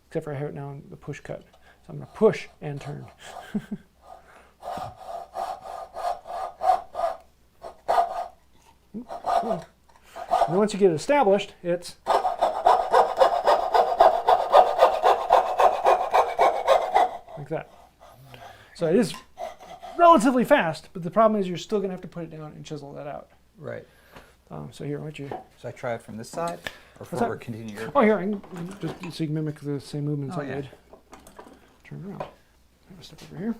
[SPEAKER 1] Except for I have it now in the push cut. So I'm going to push and turn. And once you get it established, it's like that. So it is relatively fast, but the problem is you're still going to have to put it down and chisel that out.
[SPEAKER 4] Right.
[SPEAKER 1] So here, why don't you...
[SPEAKER 4] So I try it from this side, or
[SPEAKER 1] What's
[SPEAKER 4] forward,
[SPEAKER 1] that?
[SPEAKER 4] continue your...
[SPEAKER 1] Oh, here, I can just so you can mimic the same movements
[SPEAKER 4] Oh,
[SPEAKER 1] I
[SPEAKER 4] yeah.
[SPEAKER 1] did. Turn around. I'm gonna step over here.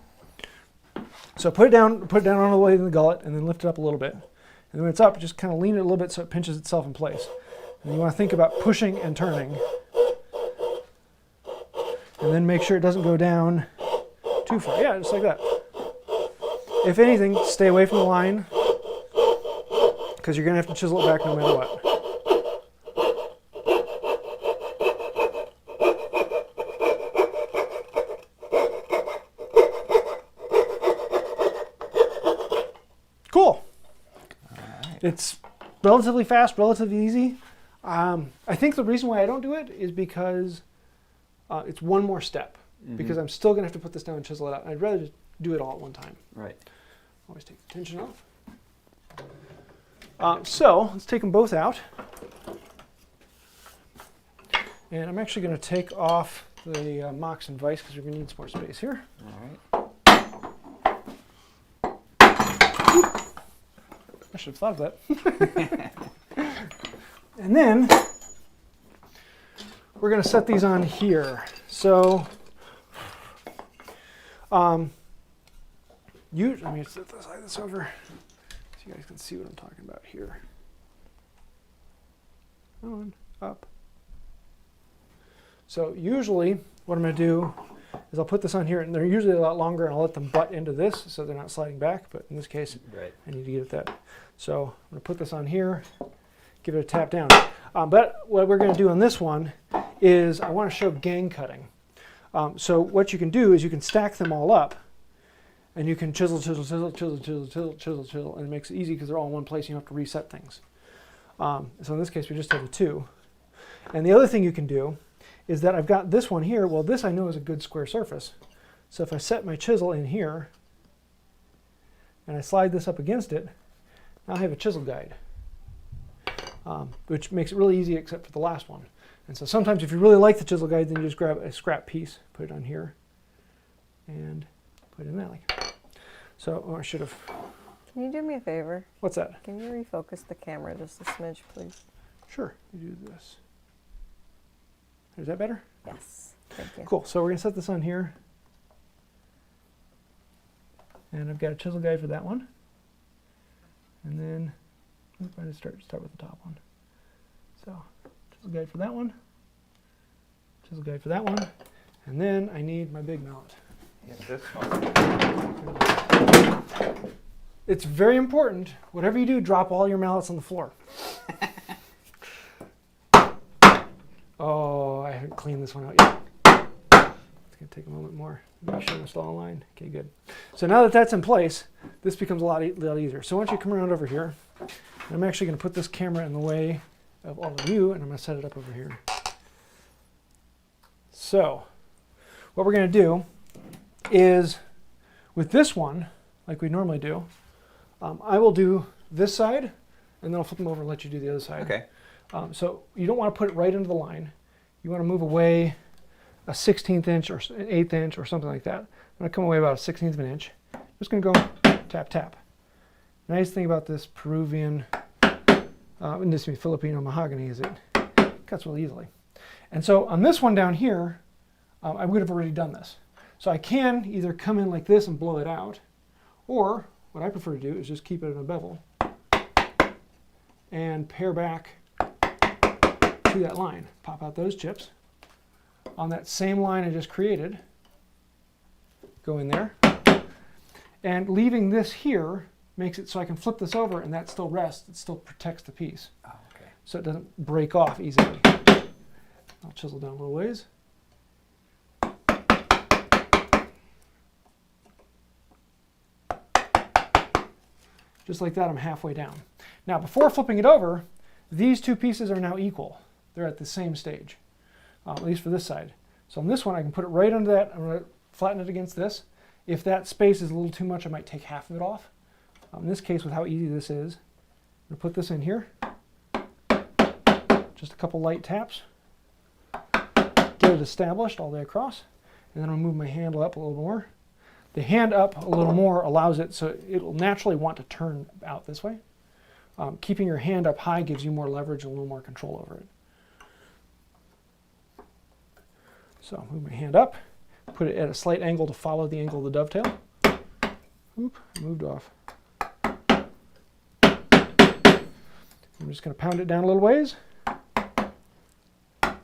[SPEAKER 1] So put it down on the way in the gullet, and then lift it up a little bit. And then when it's up, just kind of lean it a little bit so it pinches itself in place. And you want to think about pushing and turning. And then make sure it doesn't go down too far. Yeah, just like that. If anything, stay away from the line, because you're going to have to chisel it back no matter what. Cool. It's relatively fast, relatively easy. I think the reason why I don't do it is because it's one more step. Because I'm still going to have to put this down and chisel it out. I'd rather just do it all at one time.
[SPEAKER 3] Right.
[SPEAKER 1] Always take the tension off. So let's take them both out. And I'm actually going to take off the Mox and vise because we're going to need some more space here.
[SPEAKER 3] All right.
[SPEAKER 1] I should have thought of that. And then we're going to set these on here. So let me slide this over so you guys can see what I'm talking about here. On, up. So usually what I'm going to do is I'll put this on here, and they're usually a lot longer, and I'll let them butt into this so they're not sliding back, but in this case,
[SPEAKER 3] Right.
[SPEAKER 1] I need to get at that. So I'm going to put this on here, give it a tap down. But what we're going to do on this one is I want to show gang cutting. So what you can do is you can stack them all up, and you can chisel, chisel, chisel, chisel, chisel, chisel, chisel, chisel, and it makes it easy because they're all in one place and you don't have to reset things. So in this case, we just have the two. And the other thing you can do is that I've got this one here. Well, this I know is a good square surface. So if I set my chisel in here, and I slide this up against it, now I have a chisel guide, which makes it really easy except for the last one. And so sometimes if you really like the chisel guide, then you just grab a scrap piece, put it on here, and put it in that like. So I should have.
[SPEAKER 2] Can you do me a favor?
[SPEAKER 1] What's that?
[SPEAKER 2] Can you refocus the camera just a smidge, please?
[SPEAKER 1] Sure. You do this. Is that better?
[SPEAKER 2] Yes. Thank you.
[SPEAKER 1] Cool. So we're going to set this on here. And I've got a chisel guide for that one. And then I'm going to start with the top one. So chisel guide for that one. Chisel guide for that one. And then I need my big mallet.
[SPEAKER 3] Yeah, this one.
[SPEAKER 1] It's very important, whatever you do, drop all your mallets on the floor. Oh, I haven't cleaned this one out yet. It's going to take a moment more. Make sure it's all in line. Okay, good. So now that that's in place, this becomes a lot easier. So why don't you come around over here. I'm actually going to put this camera in the way of all of you, and I'm going to set it up over here. So what we're going to do is, with this one, like we normally do, I will do this side, and then I'll flip them over and let you do the other side.
[SPEAKER 3] Okay.
[SPEAKER 1] So you don't want to put it right into the line. You want to move away a 1/16 inch or an 1/8 inch or something like that. I'm going to come away about a 1/16 of an inch. I'm just going to go tap, tap. Nice thing about this Peruvian, and this Filipino mahogany is it cuts really easily. And so on this one down here, I would have already done this. So I can either come in like this and blow it out, or what I prefer to do is just keep it in a bevel and pare back to that line. Pop out those chips. On that same line I just created, go in there. And leaving this here makes it so I can flip this over and that still rests. It still protects the piece.
[SPEAKER 3] Oh, okay.
[SPEAKER 1] So it doesn't break off easily. I'll chisel down a little ways. Just like that, I'm halfway down. Now, before flipping it over, these two pieces are now equal. They're at the same stage, at least for this side. So on this one, I can put it right under that. I'm going to flatten it against this. If that space is a little too much, I might take half of it off. In this case, with how easy this is, I'm going to put this in here. Just a couple light taps. Get it established all the way across. And then I'll move my handle up a little more. The hand up a little more allows it so it will naturally want to turn out this way. Keeping your hand up high gives you more leverage and a little more control over it. So move my hand up, put it at a slight angle to follow the angle of the dovetail. Oop, moved off. I'm just going to pound it down a little ways. And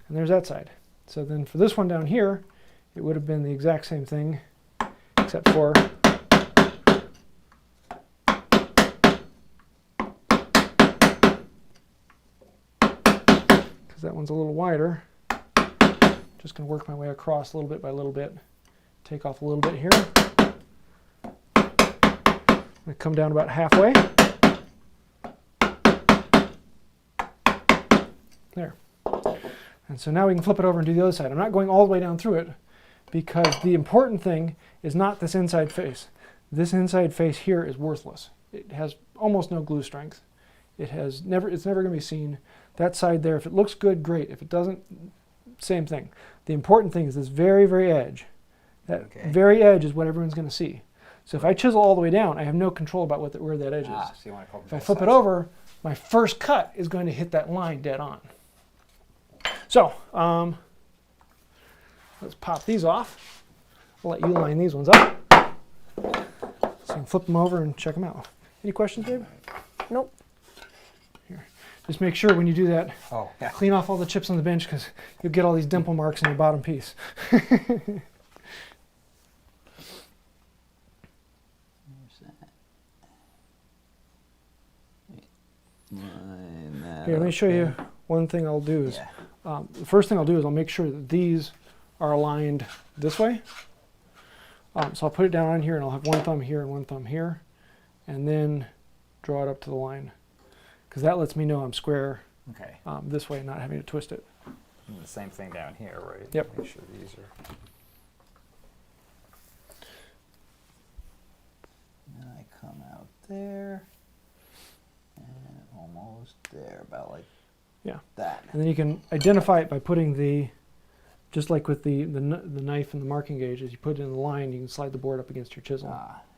[SPEAKER 1] there's that side. So then for this one down here, it would have been the exact same thing, except for because that one's a little wider. Just going to work my way across a little bit by little bit. Take off a little bit here. I'm going to come down about halfway. There. And so now we can flip it over and do the other side. I'm not going all the way down through it because the important thing is not this inside face. This inside face here is worthless. It has almost no glue strength. It's never going to be seen. That side there, if it looks good, great. If it doesn't, same thing. The important thing is this very, very edge. That very edge is what everyone's going to see. So if I chisel all the way down, I have no control about where that edge is.
[SPEAKER 4] So you want to
[SPEAKER 1] If I flip it over, my first cut is going to hit that line dead on. So let's pop these off. I'll let you line these ones up. So you can flip them over and check them out. Any questions, Dave?
[SPEAKER 2] Nope.
[SPEAKER 1] Here. Just make sure when you do that,
[SPEAKER 4] Oh, yeah.
[SPEAKER 1] clean off all the chips on the bench because you'll get all these dimple marks in your bottom piece. Here, let me show you one thing I'll do is, the first thing I'll do is I'll make sure that these are aligned this way. So I'll put it down on here and I'll have one thumb here and one thumb here, and then draw it up to the line. Because that lets me know I'm square this way and not having to twist it.
[SPEAKER 4] And the same thing down here, right?
[SPEAKER 1] Yep.
[SPEAKER 4] Make sure these are... And I come out there, and almost there, about like that.
[SPEAKER 1] And then you can identify it by putting the, just like with the knife and the marking gauge, as you put it in the line, you can slide the board up against your chisel.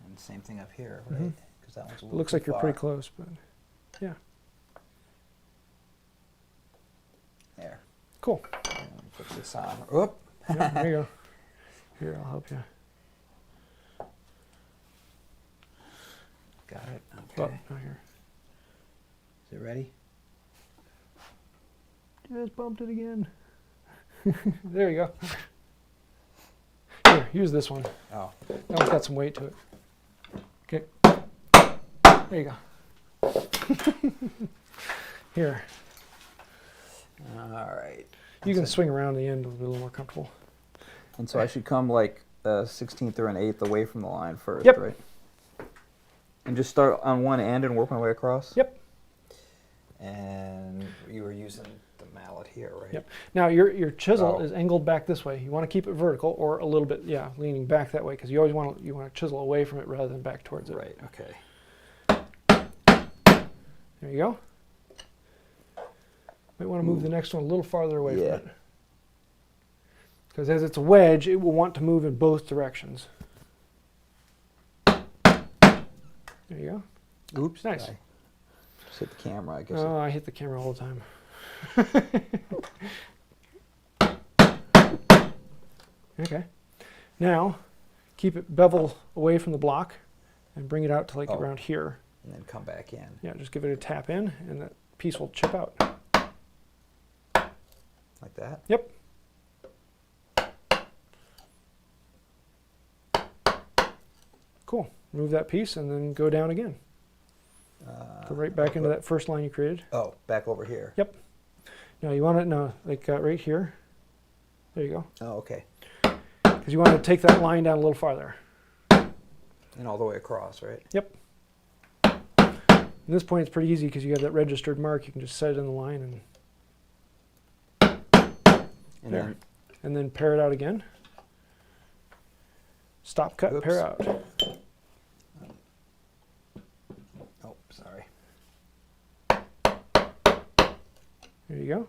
[SPEAKER 4] And same thing up here, right? Because that one's a
[SPEAKER 1] It
[SPEAKER 4] little
[SPEAKER 1] looks
[SPEAKER 4] too
[SPEAKER 1] like you're
[SPEAKER 4] far.
[SPEAKER 1] pretty close, but yeah.
[SPEAKER 4] There.
[SPEAKER 1] Cool.
[SPEAKER 4] And let me put this on. Oop.
[SPEAKER 1] Yeah, there you go. Here, I'll help you.
[SPEAKER 4] Got it.
[SPEAKER 1] Oh,
[SPEAKER 4] Okay.
[SPEAKER 1] not here.
[SPEAKER 4] Is it ready?
[SPEAKER 1] Just bumped it again. There you go. Here, use this one.
[SPEAKER 4] Oh.
[SPEAKER 1] That one's got some weight to it. Okay. There you go. Here.
[SPEAKER 4] All right.
[SPEAKER 1] You can swing around the end to be a little more comfortable.
[SPEAKER 4] And so I should come like a 16th or an 1/8 away from the line first,
[SPEAKER 1] Yep.
[SPEAKER 4] right? And just start on one end and work my way across?
[SPEAKER 1] Yep.
[SPEAKER 4] And you were using the mallet here, right?
[SPEAKER 1] Yep. Now your chisel
[SPEAKER 4] Oh.
[SPEAKER 1] is angled back this way. You want to keep it vertical or a little bit, leaning back that way because you always want to chisel away from it rather than back towards it.
[SPEAKER 4] Right, okay.
[SPEAKER 1] There you go. Might want to move the next one a little farther away from it. Because as it's a wedge, it will want to move in both directions. There you go.
[SPEAKER 4] Oops.
[SPEAKER 1] Nice.
[SPEAKER 4] I just hit the camera, I guess.
[SPEAKER 1] Oh, I hit the camera all the time. Okay. Now, keep it bevel away from the block and bring it out to like around here.
[SPEAKER 4] And then come back in.
[SPEAKER 1] Yeah, just give it a tap in and that piece will chip out.
[SPEAKER 4] Like that?
[SPEAKER 1] Yep. Cool. Remove that piece and then go down again. Go right back into that first line you created.
[SPEAKER 4] Oh, back over here.
[SPEAKER 1] Yep. Now you want it like right here. There you go.
[SPEAKER 4] Oh, okay.
[SPEAKER 1] Because you want to take that line down a little farther.
[SPEAKER 4] And all the way across, right?
[SPEAKER 1] Yep. At this point it's pretty easy because you have that registered mark. You can just set it in the line
[SPEAKER 4] And
[SPEAKER 1] there.
[SPEAKER 4] then,
[SPEAKER 1] And then pair it out again. Stop, cut, pair out.
[SPEAKER 4] oh, sorry.
[SPEAKER 1] There you go.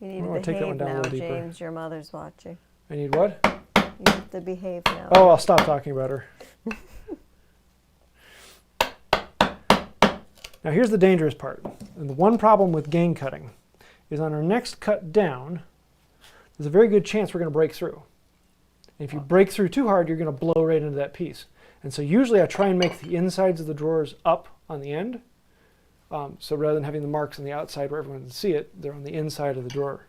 [SPEAKER 2] You need
[SPEAKER 1] Oh,
[SPEAKER 2] to
[SPEAKER 1] take that one
[SPEAKER 2] behave
[SPEAKER 1] down a
[SPEAKER 2] now,
[SPEAKER 1] little deeper.
[SPEAKER 2] James. Your mother's watching.
[SPEAKER 1] I need what?
[SPEAKER 2] You have to behave now.
[SPEAKER 1] Oh, I'll stop talking about her. Now here's the dangerous part. And the one problem with gang cutting is on our next cut down, there's a very good chance we're going to break through. And if you break through too hard, you're going to blow right into that piece. And so usually I try and make the insides of the drawers up on the end. So rather than having the marks on the outside where everyone can see it, they're on the inside of the drawer.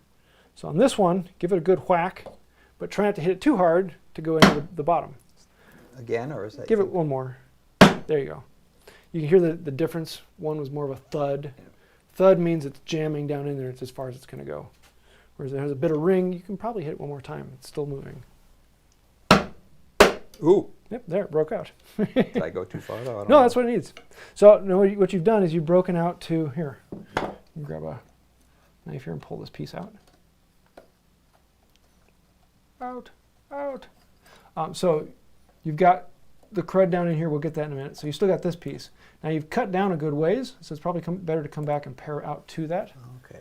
[SPEAKER 1] So on this one, give it a good whack, but try not to hit it too hard to go into the bottom.
[SPEAKER 4] Again, or is that...
[SPEAKER 1] Give it one more. There you go. You can hear the difference. One was more of a thud. Thud means it's jamming down in there. It's as far as it's going to go. Whereas it has a bit of ring, you can probably hit it one more time. It's still moving.
[SPEAKER 4] Ooh!
[SPEAKER 1] Yep, there, it broke out.
[SPEAKER 4] Did I go too far, though? I don't
[SPEAKER 1] No,
[SPEAKER 4] know.
[SPEAKER 1] that's what it needs. So no, what you've done is you've broken out to, here, you grab a knife here and pull this piece out. out, out. So you've got the crud down in here. We'll get that in a minute. So you still got this piece. Now you've cut down a good ways, so it's probably better to come back and pare out to that.
[SPEAKER 4] Okay.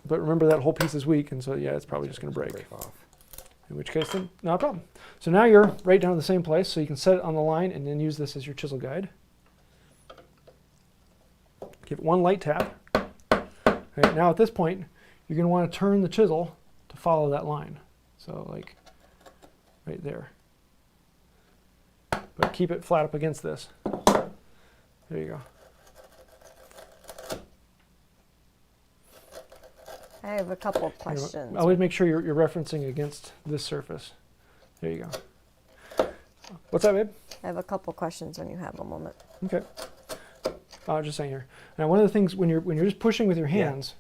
[SPEAKER 1] But remember that whole piece is weak, and so yeah, it's probably just going to break.
[SPEAKER 4] Off.
[SPEAKER 1] In which case, then not a problem. So now you're right down to the same place, so you can set it on the line and then use this as your chisel guide. Give it one light tap. Right, now at this point, you're going to want to turn the chisel to follow that line. So like right there. But keep it flat up against this. There you go.
[SPEAKER 2] I have a couple of questions.
[SPEAKER 1] Always make sure you're referencing against this surface. There you go. What's that, babe?
[SPEAKER 2] I have a couple questions when you have a moment.
[SPEAKER 1] Okay. Just saying here. Now, one of the things when you're just pushing with your hands,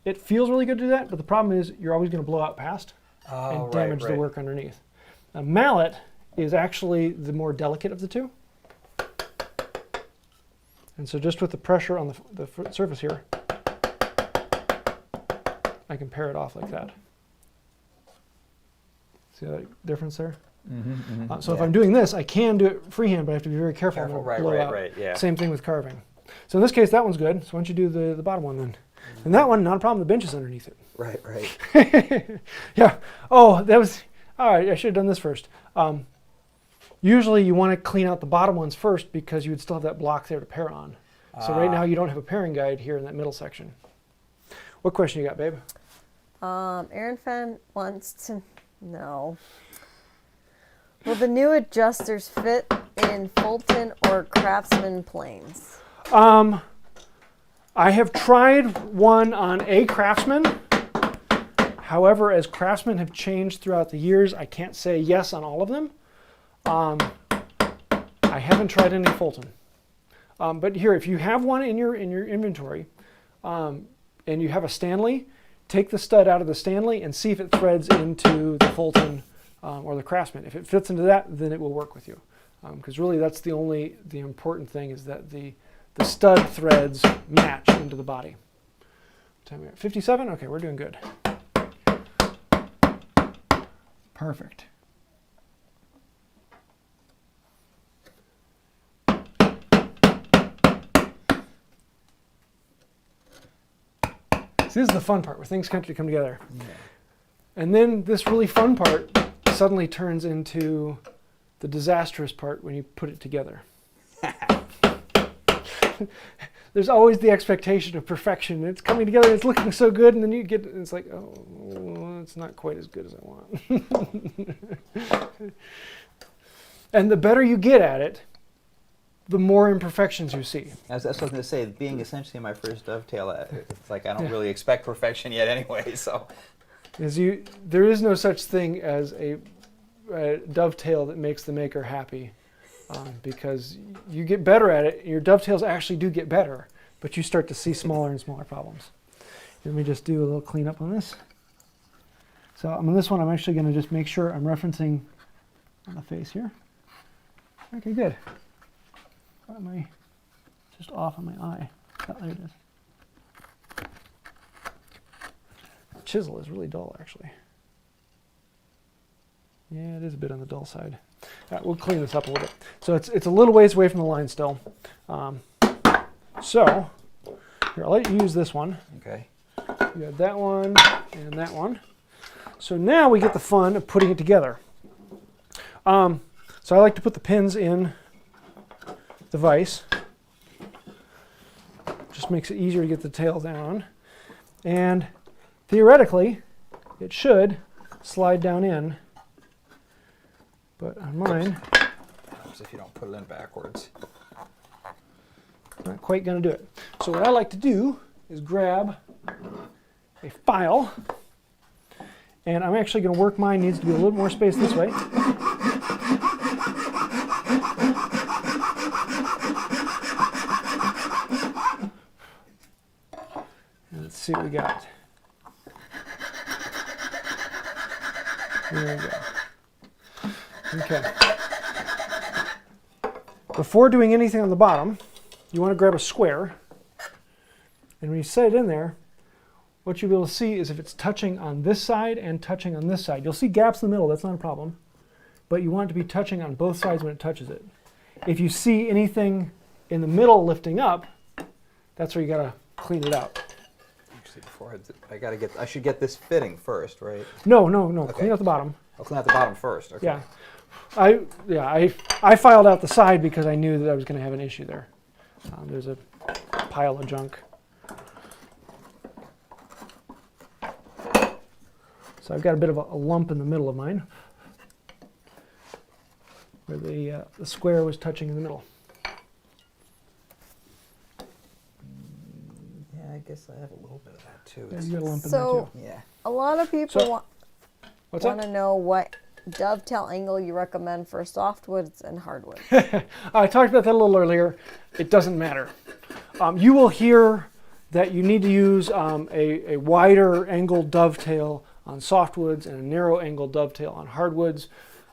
[SPEAKER 1] it feels really good to do that, but the problem is you're always going to blow out past and damage the work underneath. A mallet is actually the more delicate of the two. And so just with the pressure on the surface here, I can pare it off like that. See that difference there? So if I'm doing this, I can do it freehand, but I have to be very careful.
[SPEAKER 3] Yeah.
[SPEAKER 1] Same thing with carving. So in this case, that one's good. So why don't you do the bottom one then? And that one, not a problem. The bench is underneath it.
[SPEAKER 4] Right.
[SPEAKER 1] Yeah. Oh, that was, all right, I should have done this first. Usually you want to clean out the bottom ones first because you would still have that block there to pare on. So right now you don't have a paring guide here in that middle section. What question you got, babe?
[SPEAKER 2] Aaron Fenn wants to know, will the new adjusters fit in Fulton or Craftsman planes?
[SPEAKER 1] I have tried one on a Craftsman. However, as Craftsman have changed throughout the years, I can't say yes on all of them. I haven't tried any Fulton. But here, if you have one in your inventory, and you have a Stanley, take the stud out of the Stanley and see if it threads into the Fulton or the Craftsman. If it fits into that, then it will work with you. Because really that's the important thing is that the stud threads match into the body. 57? Okay, we're doing good. Perfect. See, this is the fun part where things come together. Yeah. And then this really fun part suddenly turns into the disastrous part when you put it together. There's always the expectation of perfection. It's coming together, it's looking so good, and then you get, it's like, oh, it's not quite as good as I want. And the better you get at it, the more imperfections you see.
[SPEAKER 4] That's what I was going to say. Being essentially my first dovetail, it's like I don't really expect perfection yet anyway. So,
[SPEAKER 1] there is no such thing as a dovetail that makes the maker happy, because you get better at it. Your dovetails actually do get better, but you start to see smaller and smaller problems. Let me just do a little cleanup on this. So on this one, I'm actually going to just make sure I'm referencing on the face here. Okay, good. Am I just off on my eye? Oh, there it is. The chisel is really dull, actually. Yeah, it is a bit on the dull side. All right, we'll clean this up a little bit. So it's a little ways away from the line still. So here, I'll let you use this one.
[SPEAKER 4] Okay.
[SPEAKER 1] You have that one and that one. So now we get the fun of putting it together. So I like to put the pins in the vise. Just makes it easier to get the tail down. And theoretically, it should slide down in. But on mine,
[SPEAKER 4] helps if you don't put it in backwards.
[SPEAKER 1] Not quite going to do it. So what I like to do is grab a file, and I'm actually going to work mine. Needs to be a little more space this way. Let's see what we got. There we go. Okay. Before doing anything on the bottom, you want to grab a square, and when you set it in there, what you'll be able to see is if it's touching on this side and touching on this side. You'll see gaps in the middle, that's not a problem. But you want it to be touching on both sides when it touches it. If you see anything in the middle lifting up, that's where you gotta clean it out.
[SPEAKER 4] Actually, before I should get this fitting first, right?
[SPEAKER 1] No,
[SPEAKER 4] Okay.
[SPEAKER 1] clean out the bottom.
[SPEAKER 4] I'll clean out the bottom first. Okay.
[SPEAKER 1] Yeah, I filed out the side because I knew that I was gonna have an issue there. There's a pile of junk. So I've got a bit of a lump in the middle of mine, where the square was touching in the middle.
[SPEAKER 4] Yeah, I guess I have a little bit of that too.
[SPEAKER 1] Yeah, you got a lump in
[SPEAKER 2] So
[SPEAKER 1] there too.
[SPEAKER 4] Yeah.
[SPEAKER 2] a lot of people
[SPEAKER 1] So-
[SPEAKER 2] want
[SPEAKER 1] What's
[SPEAKER 2] to
[SPEAKER 1] that?
[SPEAKER 2] know what dovetail angle you recommend for softwoods and hardwood.
[SPEAKER 1] I talked about that a little earlier. It doesn't matter. You will hear that you need to use a wider angled dovetail on softwoods and a narrow angled dovetail on hardwoods.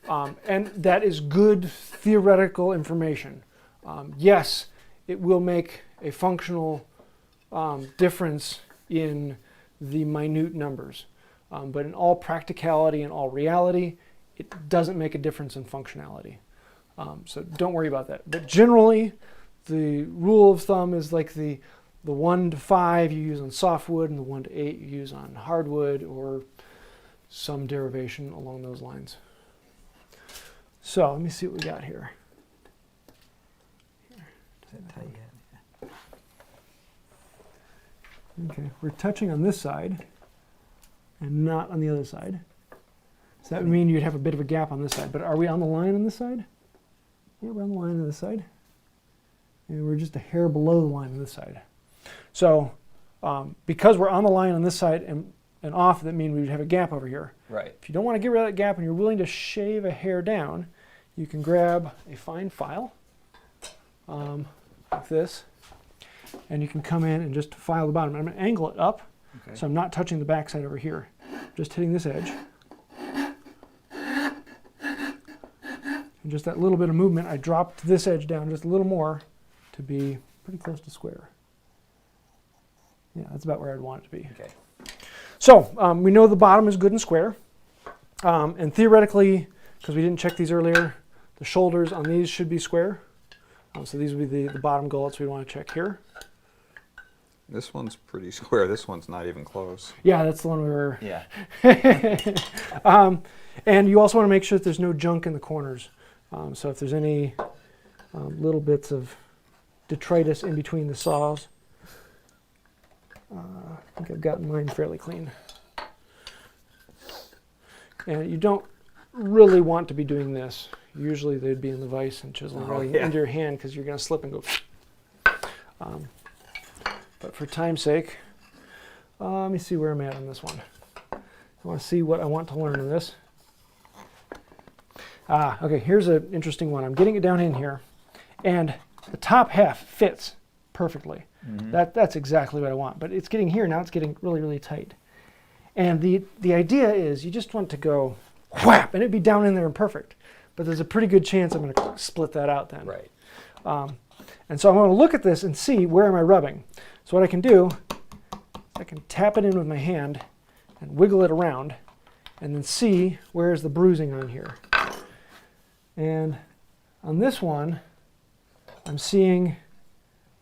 [SPEAKER 1] And that is good theoretical information. Yes, it will make a functional difference in the minute numbers. But in all practicality and all reality, it doesn't make a difference in functionality. So don't worry about that. But generally, the rule of thumb is like the 1 to 5 you use on softwood and the 1 to 8 you use on hardwood, or some derivation along those lines. So let me see what we got here. Okay, we're touching on this side and not on the other side. So that would mean you'd have a bit of a gap on this side. But are we on the line on this side? Yeah, we're on the line on this side. And we're just a hair below the line on this side. So because we're on the line on this side and off, that means we would have a gap over here.
[SPEAKER 4] Right.
[SPEAKER 1] If you don't want to get rid of that gap and you're willing to shave a hair down, you can grab a fine file like this, and you can come in and just file the bottom. I'm going to angle it up,
[SPEAKER 4] Okay.
[SPEAKER 1] so I'm not touching the back side over here. Just hitting this edge. And just that little bit of movement, I dropped this edge down just a little more to be pretty close to square. Yeah, that's about where I'd want it to be.
[SPEAKER 4] Okay.
[SPEAKER 1] So we know the bottom is good and square. And theoretically, because we didn't check these earlier, the shoulders on these should be square. So these would be the bottom gullets we want to check here.
[SPEAKER 3] This one's pretty square. This one's not even close.
[SPEAKER 1] Yeah, that's the one we were.
[SPEAKER 4] Yeah.
[SPEAKER 1] And you also want to make sure that there's no junk in the corners. So if there's any little bits of detritus in between the saws, I think I've gotten mine fairly clean. And you don't really want to be doing this. Usually they'd be in the vise and chiseling rather than into your hand, because you're going to slip and go. But for time's sake, let me see where I'm at on this one. I want to see what I want to learn in this. Okay, here's an interesting one. I'm getting it down in here, and the top half fits perfectly.
[SPEAKER 4] Mm-hmm.
[SPEAKER 1] That's exactly what I want. But it's getting here now. It's getting really, really tight. And the idea is you just want to go whap, and it'd be down in there and perfect. But there's a pretty good chance I'm going to split that out then.
[SPEAKER 4] Right.
[SPEAKER 1] And so I'm going to look at this and see where am I rubbing. So what I can do, I can tap it in with my hand and wiggle it around, and then see where's the bruising on here. And on this one, I'm seeing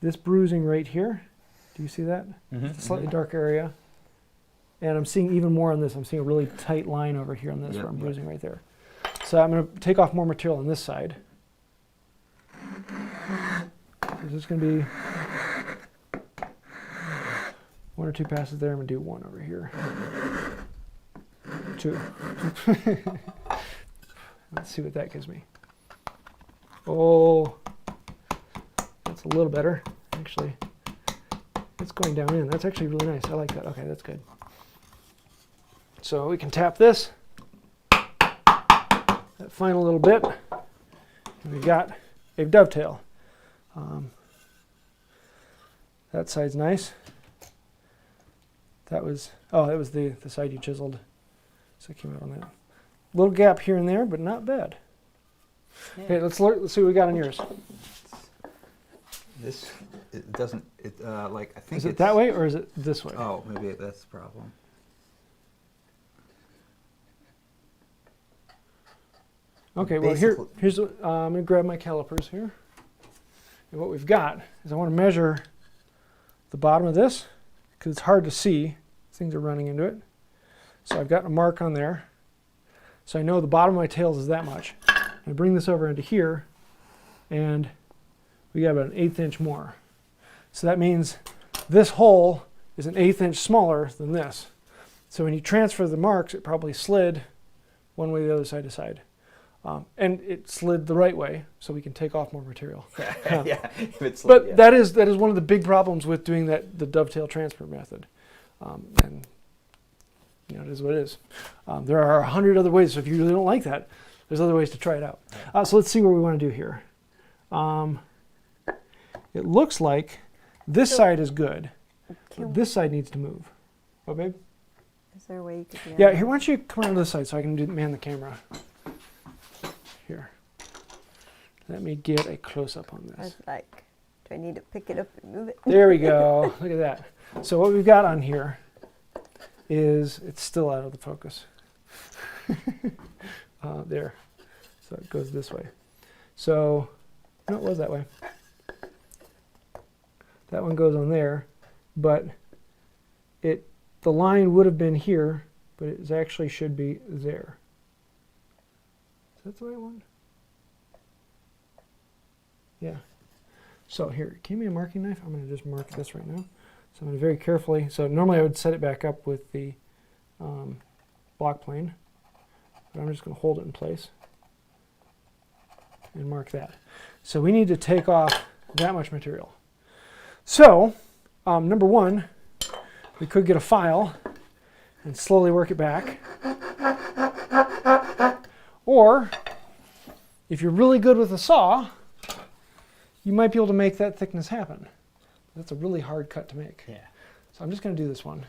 [SPEAKER 1] this bruising right here. Do you see that?
[SPEAKER 4] Mm-hmm.
[SPEAKER 1] It's a slightly dark area. And I'm seeing even more on this. I'm seeing a really tight line over here on this where I'm bruising right there. So I'm going to take off more material on this side. This is going to be 1 or 2 passes there. I'm going to do 1 over here. 2. Let's see what that gives me. Oh, that's a little better, actually. It's going down in. That's actually really nice. I like that. Okay, that's good. So we can tap this, that final little bit, and we got a dovetail. That side's nice. That was the side you chiseled. So it came out on that. Little gap here and there, but not bad.
[SPEAKER 4] Yeah.
[SPEAKER 1] Okay, let's see what we got on yours.
[SPEAKER 4] This, it doesn't, like, I think
[SPEAKER 1] Is it
[SPEAKER 4] it's...
[SPEAKER 1] that way or is it this way?
[SPEAKER 4] Oh, maybe that's the problem.
[SPEAKER 1] Okay, well here's what, I'm going to grab my calipers here. And what we've got is I want to measure the bottom of this because it's hard to see. Things are running into it. So I've got a mark on there. So I know the bottom of my tails is that much. I bring this over into here and we got about an 1/8 inch more. So that means this hole is an 1/8 inch smaller than this. So when you transfer the marks, it probably slid one way, the other side to side. And it slid the right way, so we can take off more material.
[SPEAKER 4] Yeah, if it's
[SPEAKER 1] But
[SPEAKER 4] yeah.
[SPEAKER 1] that is one of the big problems with doing the dovetail transfer method. And you know, it is what it is. There are 100 other ways, so if you really don't like that, there's other ways to try it out. So let's see what we want to do here. It looks like this side is good, but this side needs to move. What, babe?
[SPEAKER 2] Is there a way you could do
[SPEAKER 1] Yeah, here, why don't you come around to this side so I can man the camera. Here. Let me get a close-up on
[SPEAKER 2] I
[SPEAKER 1] this.
[SPEAKER 2] was like, do I need to pick it up and move it?
[SPEAKER 1] There we go. Look at that. So what we've got on here is, it's still out of the focus. There. So it goes this way. So, no, it was that way. That one goes on there, but the line would have been here, but it actually should be there. Is that the right one? Yeah. So here, give me a marking knife. I'm going to just mark this right now. So I'm going to very carefully, so normally I would set it back up with the block plane, but I'm just going to hold it in place and mark that. So we need to take off that much material. So, number one, we could get a file and slowly work it back. Or, if you're really good with a saw, you might be able to make that thickness happen. That's a really hard cut to make.
[SPEAKER 4] Yeah.
[SPEAKER 1] So I'm just going to do this one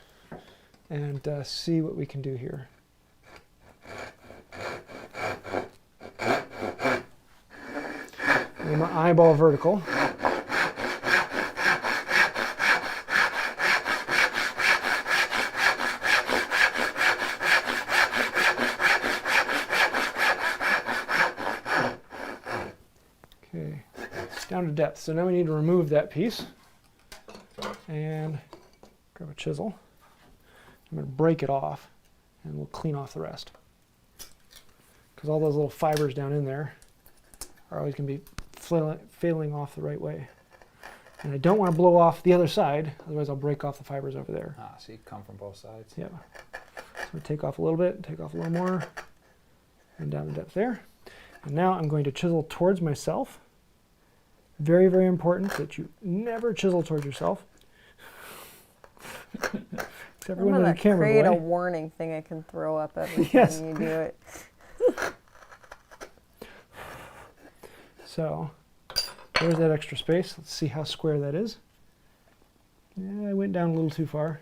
[SPEAKER 1] and see what we can do here. I'm going to eyeball vertical. Okay, down to depth. So now we need to remove that piece and grab a chisel. I'm going to break it off and we'll clean off the rest. Because all those little fibers down in there are always going to be failing off the right way. And I don't want to blow off the other side, otherwise I'll break off the fibers over there.
[SPEAKER 4] Ah, so you come from both sides.
[SPEAKER 1] Yeah. So take off a little bit, take off a little more, and down to depth there. And now I'm going to chisel towards myself. Very, very important that you never chisel towards yourself. Except for
[SPEAKER 2] I'm
[SPEAKER 1] when
[SPEAKER 2] going
[SPEAKER 1] the
[SPEAKER 2] to
[SPEAKER 1] camera
[SPEAKER 2] create a
[SPEAKER 1] away.
[SPEAKER 2] warning thing I can throw up every
[SPEAKER 1] Yes.
[SPEAKER 2] time you do it.
[SPEAKER 1] So there's that extra space. Let's see how square that is. Yeah, I went down a little too far.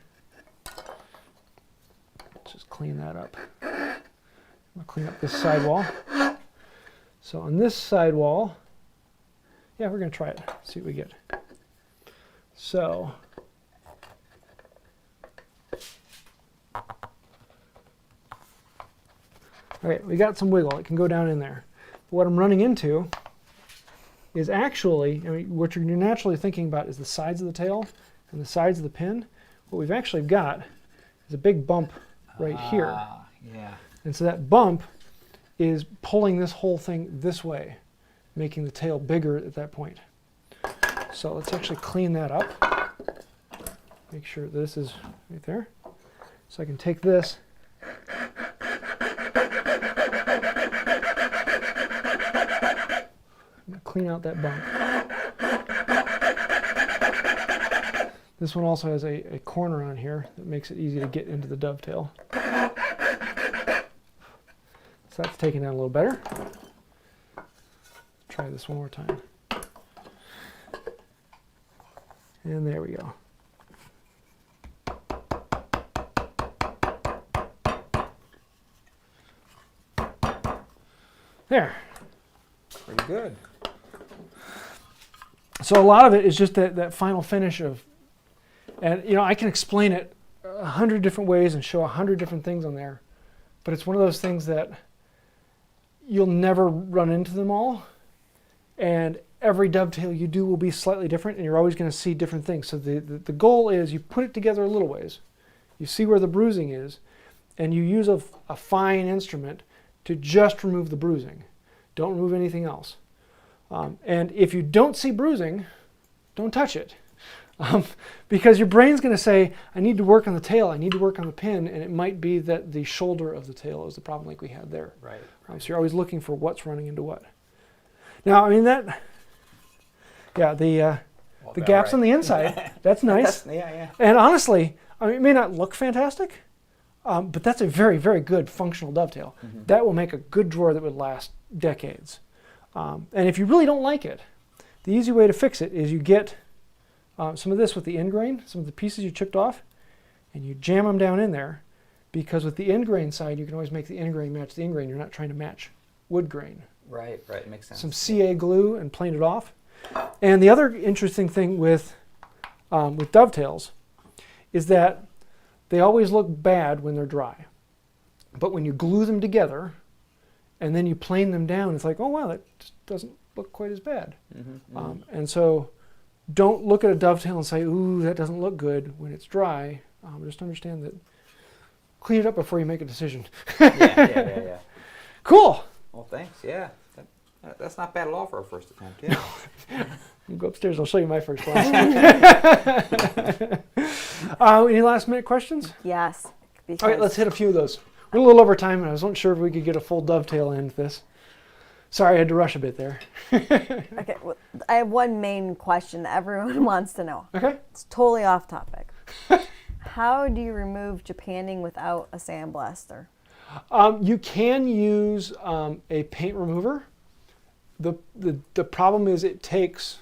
[SPEAKER 1] Let's just clean that up. I'll clean up this sidewall. So on this sidewall, yeah, we're going to try it. See what we get. So all right, we got some wiggle. It can go down in there. But what I'm running into is actually, I mean, what you're naturally thinking about is the sides of the tail and the sides of the pin. What we've actually got is a big bump right here.
[SPEAKER 4] Yeah.
[SPEAKER 1] And so that bump is pulling this whole thing this way, making the tail bigger at that point. So let's actually clean that up. Make sure this is right there. So I can take this and clean out that bump. This one also has a corner on here that makes it easy to get into the dovetail. So that's taken out a little better. Try this one more time. And there we go. There.
[SPEAKER 4] Pretty good.
[SPEAKER 1] So a lot of it is just that final finish of, and I can explain it 100 different ways and show 100 different things on there, but it's one of those things that you'll never run into them all, and every dovetail you do will be slightly different, and you're always going to see different things. So the goal is you put it together a little ways, you see where the bruising is, and you use a fine instrument to just remove the bruising. Don't remove anything else. And if you don't see bruising, don't touch it. Because your brain's going to say, I need to work on the tail, I need to work on the pin, and it might be that the shoulder of the tail is the problem like we had there.
[SPEAKER 3] Right.
[SPEAKER 1] So you're always looking for what's running into what. Now, I mean the gaps on the inside, that's nice.
[SPEAKER 3] Yeah.
[SPEAKER 1] And honestly, I mean, it may not look fantastic, but that's a very, very good functional dovetail.
[SPEAKER 3] Mm-hmm.
[SPEAKER 1] That will make a good drawer that would last decades. And if you really don't like it, the easy way to fix it is you get some of this with the end grain, some of the pieces you chipped off, and you jam them down in there, because with the end grain side, you can always make the end grain match the end grain. You're not trying to match wood grain.
[SPEAKER 3] Right, makes sense.
[SPEAKER 1] Some CA glue and plane it off. And the other interesting thing with dovetails is that they always look bad when they're dry. But when you glue them together and then you plane them down, it's like, oh wow, that just doesn't look quite as bad.
[SPEAKER 3] Mm-hmm.
[SPEAKER 1] And so don't look at a dovetail and say, ooh, that doesn't look good when it's dry. Just understand that, clean it up before you make a decision.
[SPEAKER 3] Yeah.
[SPEAKER 1] Cool.
[SPEAKER 3] Well, thanks. Yeah, that's not bad at all for a first attempt. Yeah.
[SPEAKER 1] I'll go upstairs. I'll show you my first class. Any last minute questions?
[SPEAKER 2] Yes.
[SPEAKER 1] All right, let's hit a few of those. We're a little over time, and I wasn't sure if we could get a full dovetail in this. Sorry, I had to rush a bit there.
[SPEAKER 2] Okay, well, I have one main question that everyone wants to know.
[SPEAKER 1] Okay.
[SPEAKER 2] It's totally off topic. How do you remove japanning without a sandblaster?
[SPEAKER 1] You can use a paint remover. The problem is it takes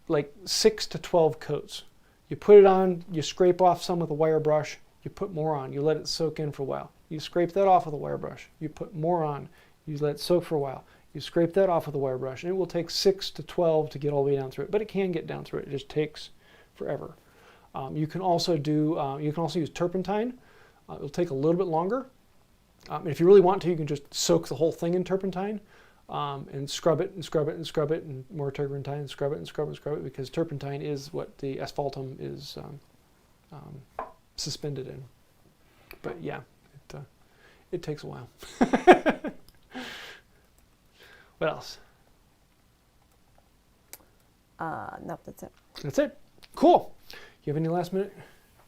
[SPEAKER 1] like 6 to 12 coats. You put it on, you scrape off some with a wire brush, you put more on, you let it soak in for a while. You scrape that off with a wire brush, you put more on, you let it soak for a while. You scrape that off with a wire brush, and it will take 6 to 12 to get all the way down through it, but it can get down through it. It just takes forever. You can also use turpentine. It'll take a little bit longer. If you really want to, you can just soak the whole thing in turpentine and scrub it and scrub it and scrub it, and more turpentine and scrub it and scrub it and scrub it, because turpentine is what the asphaltum is suspended in. But yeah, it takes a while. What else?
[SPEAKER 2] No, that's it.
[SPEAKER 1] That's it. Cool. You have any last minute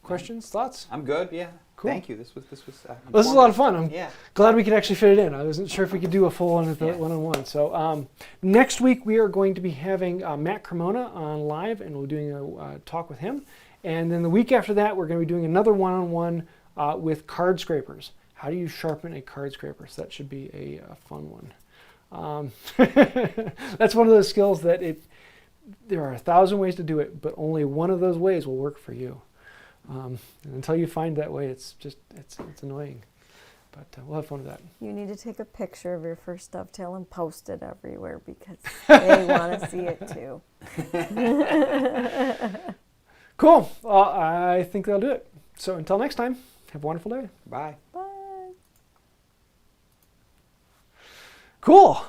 [SPEAKER 1] questions, thoughts?
[SPEAKER 3] I'm good. Yeah.
[SPEAKER 1] Cool.
[SPEAKER 3] Thank you. This was.
[SPEAKER 1] Well, this is a lot of fun. I'm
[SPEAKER 3] Yeah.
[SPEAKER 1] glad we could actually fit it in. I wasn't sure if we could do a full one at the one-on-one. So next week we are going to be having Matt Cremona on live, and we're doing a talk with him. And then the week after that, we're going to be doing another one-on-one with card scrapers. How do you sharpen a card scraper? So that should be a fun one. That's one of those skills that there are 1,000 ways to do it, but only one of those ways will work for you. And until you find that way, it's annoying. But we'll have fun with that.
[SPEAKER 2] You need to take a picture of your first dovetail and post it everywhere, because they want to see it too.
[SPEAKER 1] Cool. I think that'll do it. So until next time, have a wonderful day.
[SPEAKER 3] Bye.
[SPEAKER 2] Bye.
[SPEAKER 1] Cool.